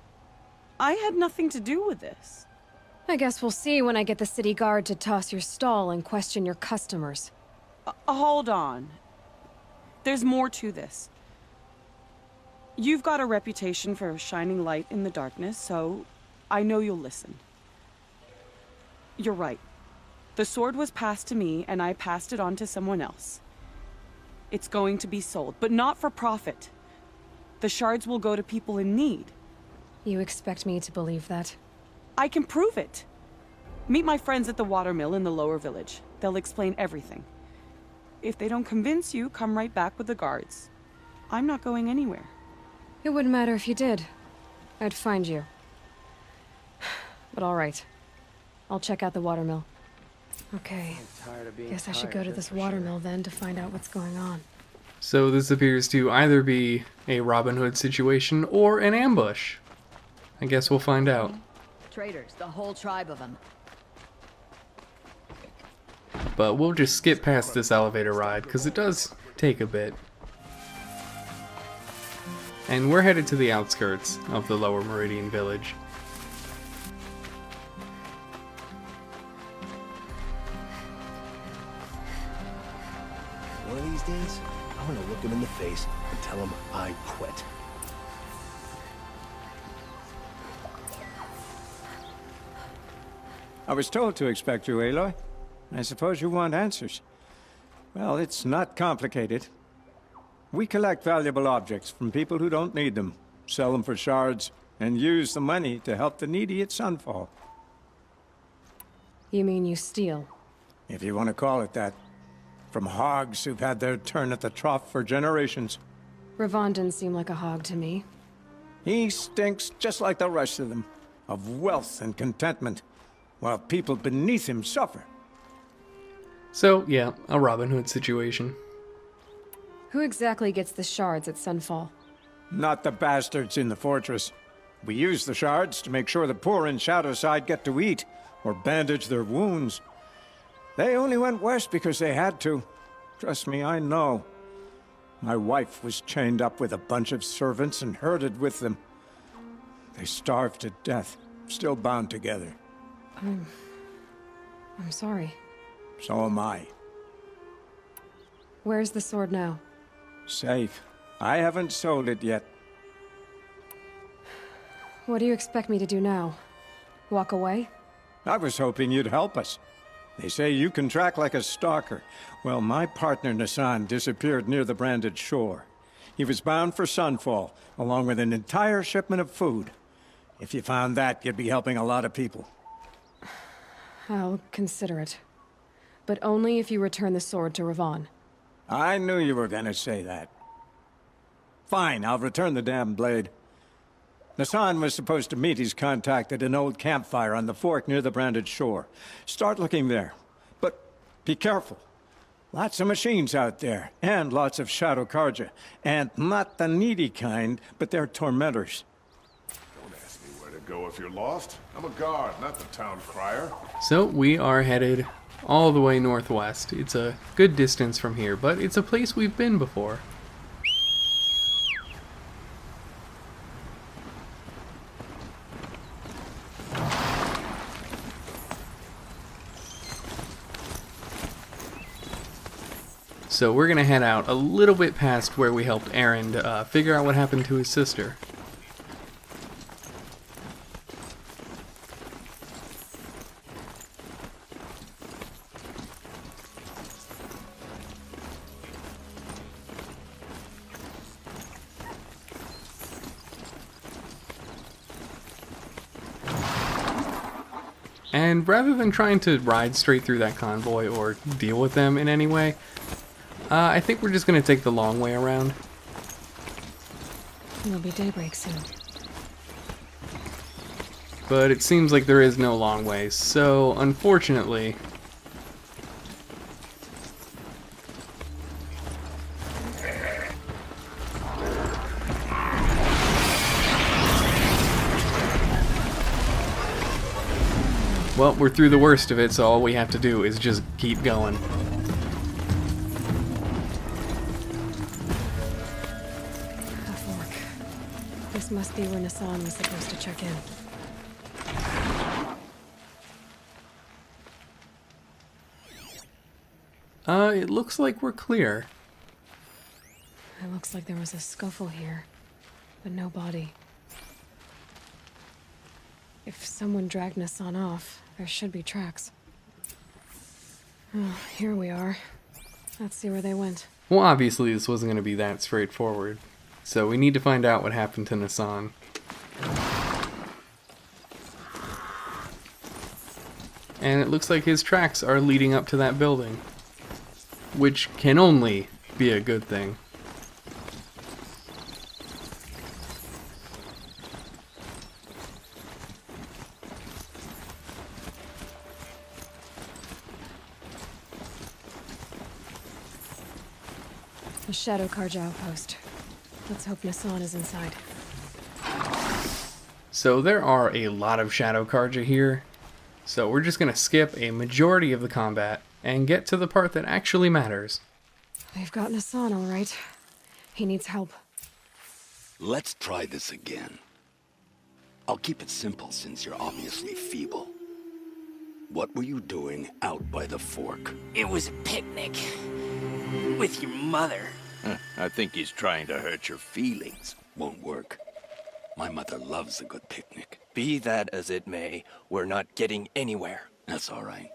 I had nothing to do with this. I guess we'll see when I get the city guard to toss your stall and question your customers. Hold on. There's more to this. You've got a reputation for shining light in the darkness, so I know you'll listen. You're right. The sword was passed to me, and I passed it on to someone else. It's going to be sold, but not for profit. The shards will go to people in need. You expect me to believe that? I can prove it. Meet my friends at the watermill in the lower village. They'll explain everything. If they don't convince you, come right back with the guards. I'm not going anywhere. It wouldn't matter if you did. I'd find you. But all right. I'll check out the watermill. Okay. Guess I should go to this watermill then to find out what's going on. So this appears to either be a Robin Hood situation or an ambush. I guess we'll find out. Traitors, the whole tribe of them. But we'll just skip past this elevator ride because it does take a bit. And we're headed to the outskirts of the Lower Meridian village. One of these days, I'm gonna look him in the face and tell him I quit. I was told to expect you, Aloy. I suppose you want answers. Well, it's not complicated. We collect valuable objects from people who don't need them, sell them for shards, and use the money to help the needy at Sunfall. You mean you steal? If you want to call it that. From hogs who've had their turn at the trough for generations. Ravon didn't seem like a hog to me. He stinks just like the rest of them, of wealth and contentment, while people beneath him suffer. So, yeah, a Robin Hood situation. Who exactly gets the shards at Sunfall? Not the bastards in the fortress. We use the shards to make sure the poor in Shadowside get to eat, or bandage their wounds. They only went west because they had to. Trust me, I know. My wife was chained up with a bunch of servants and herded with them. They starved to death, still bound together. I'm sorry. So am I. Where's the sword now? Safe. I haven't sold it yet. What do you expect me to do now? Walk away? I was hoping you'd help us. They say you can track like a stalker. Well, my partner Nassan disappeared near the branded shore. He was bound for Sunfall, along with an entire shipment of food. If you found that, you'd be helping a lot of people. I'll consider it. But only if you return the sword to Ravon. I knew you were gonna say that. Fine, I'll return the damn blade. Nassan was supposed to meet his contact at an old campfire on the fork near the branded shore. Start looking there. But be careful. Lots of machines out there, and lots of Shadow Karja. And not the needy kind, but they're tormentors. Don't ask me where to go if you're lost. I'm a guard, not the town crier. So we are headed all the way northwest. It's a good distance from here, but it's a place we've been before. So we're gonna head out a little bit past where we helped Aaron to figure out what happened to his sister. And rather than trying to ride straight through that convoy or deal with them in any way, I think we're just going to take the long way around. It'll be daybreak soon. But it seems like there is no long way, so unfortunately... well, we're through the worst of it, so all we have to do is just keep going. This must be where Nassan was supposed to check in. It looks like we're clear. It looks like there was a scuffle here, but no body. If someone dragged Nassan off, there should be tracks. Oh, here we are. Let's see where they went. Well, obviously this wasn't going to be that straightforward. So we need to find out what happened to Nassan. And it looks like his tracks are leading up to that building, which can only be a good thing. The Shadow Karja outpost. Let's hope Nassan is inside. So there are a lot of Shadow Karja here, so we're just going to skip a majority of the combat and get to the part that actually matters. They've got Nassan all right. He needs help. Let's try this again. I'll keep it simple since you're obviously feeble. What were you doing out by the fork? It was a picnic. With your mother. I think he's trying to hurt your feelings. Won't work. My mother loves a good picnic. Be that as it may, we're not getting anywhere. That's all right.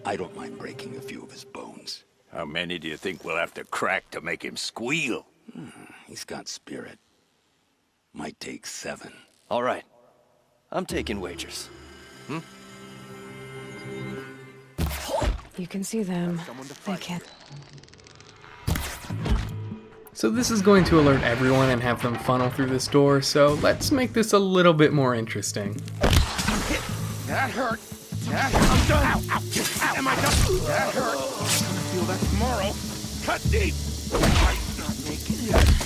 I don't mind breaking a few of his bones. How many do you think we'll have to crack to make him squeal? He's got spirit. Might take 7. All right. I'm taking wagers. You can see them. They can't. So this is going to alert everyone and have them funnel through this door, so let's make this a little bit more interesting. That hurt. That hurt. I'm done. Ow, ow. Am I done? That hurt. I'll feel that tomorrow. Cut deep.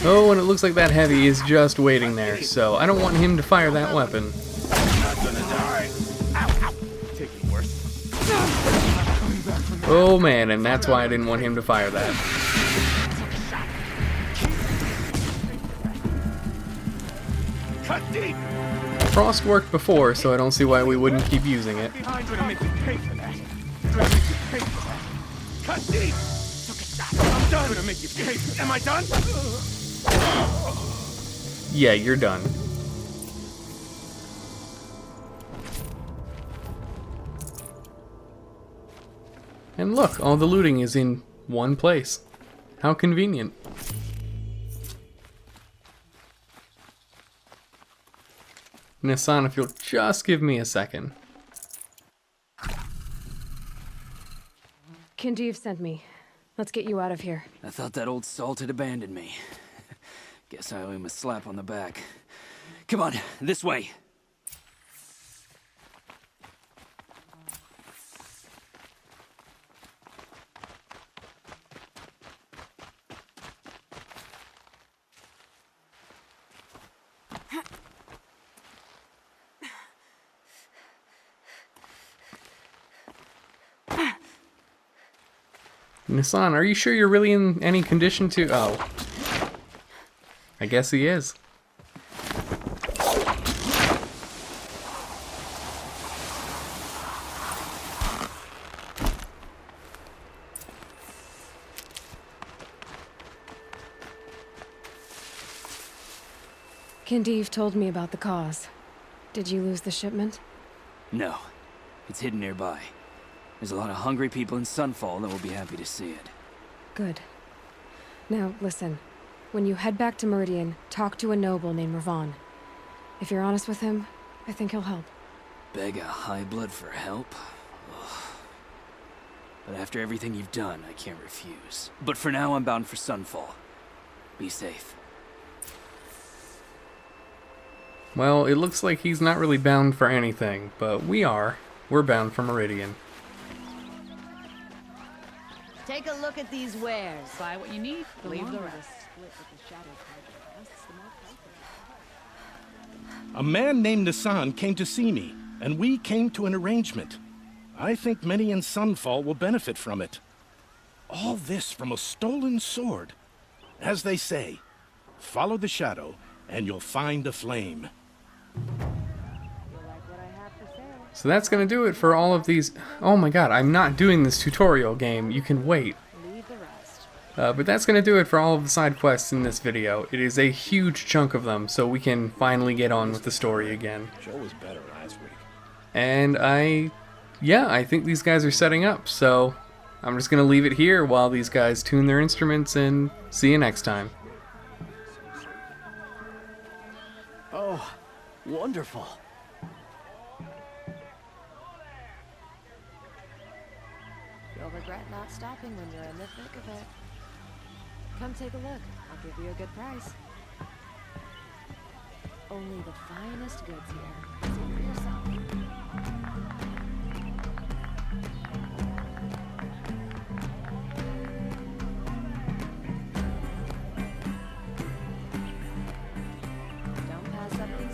Oh, and it looks like that heavy is just waiting there, so I don't want him to fire that weapon. I'm not gonna die. Ow, ow. Taking worse. Oh man, and that's why I didn't want him to fire that. Cut deep. Frost worked before, so I don't see why we wouldn't keep using it. I'm gonna make you pay for that. I'm gonna make you pay for that. Cut deep. I'm done. I'm gonna make you pay for that. Am I done? Yeah, you're done. And look, all the looting is in one place. How convenient. Nassan, if you'll just give me a second. Kindeev sent me. Let's get you out of here. I thought that old salt had abandoned me. Guess I owe him a slap on the back. Come on, this way. Nassan, are you sure you're really in any condition to... Oh. I guess he is. Kindeev told me about the cause. Did you lose the shipment? No. It's hidden nearby. There's a lot of hungry people in Sunfall that will be happy to see it. Good. Now, listen. When you head back to Meridian, talk to a noble named Ravon. If you're honest with him, I think he'll help. Beg a high blood for help? Ugh. But after everything you've done, I can't refuse. But for now, I'm bound for Sunfall. Be safe. Well, it looks like he's not really bound for anything, but we are. We're bound for Meridian. Take a look at these wares. Buy what you need, leave the rest. A man named Nassan came to see me, and we came to an arrangement. I think many in Sunfall will benefit from it. All this from a stolen sword. As they say, follow the shadow, and you'll find a flame. So that's going to do it for all of these... Oh my god, I'm not doing this tutorial game. You can wait. But that's going to do it for all of the side quests in this video. It is a huge chunk of them, so we can finally get on with the story again. Joe was better last week. And I yeah, I think these guys are setting up, so I'm just going to leave it here while these guys tune their instruments, and see you next time. Oh, wonderful. You'll regret not stopping when you're in the thick of it. Come take a look. I'll give you a good price. Only the finest goods here. See for yourself. Don't pass up the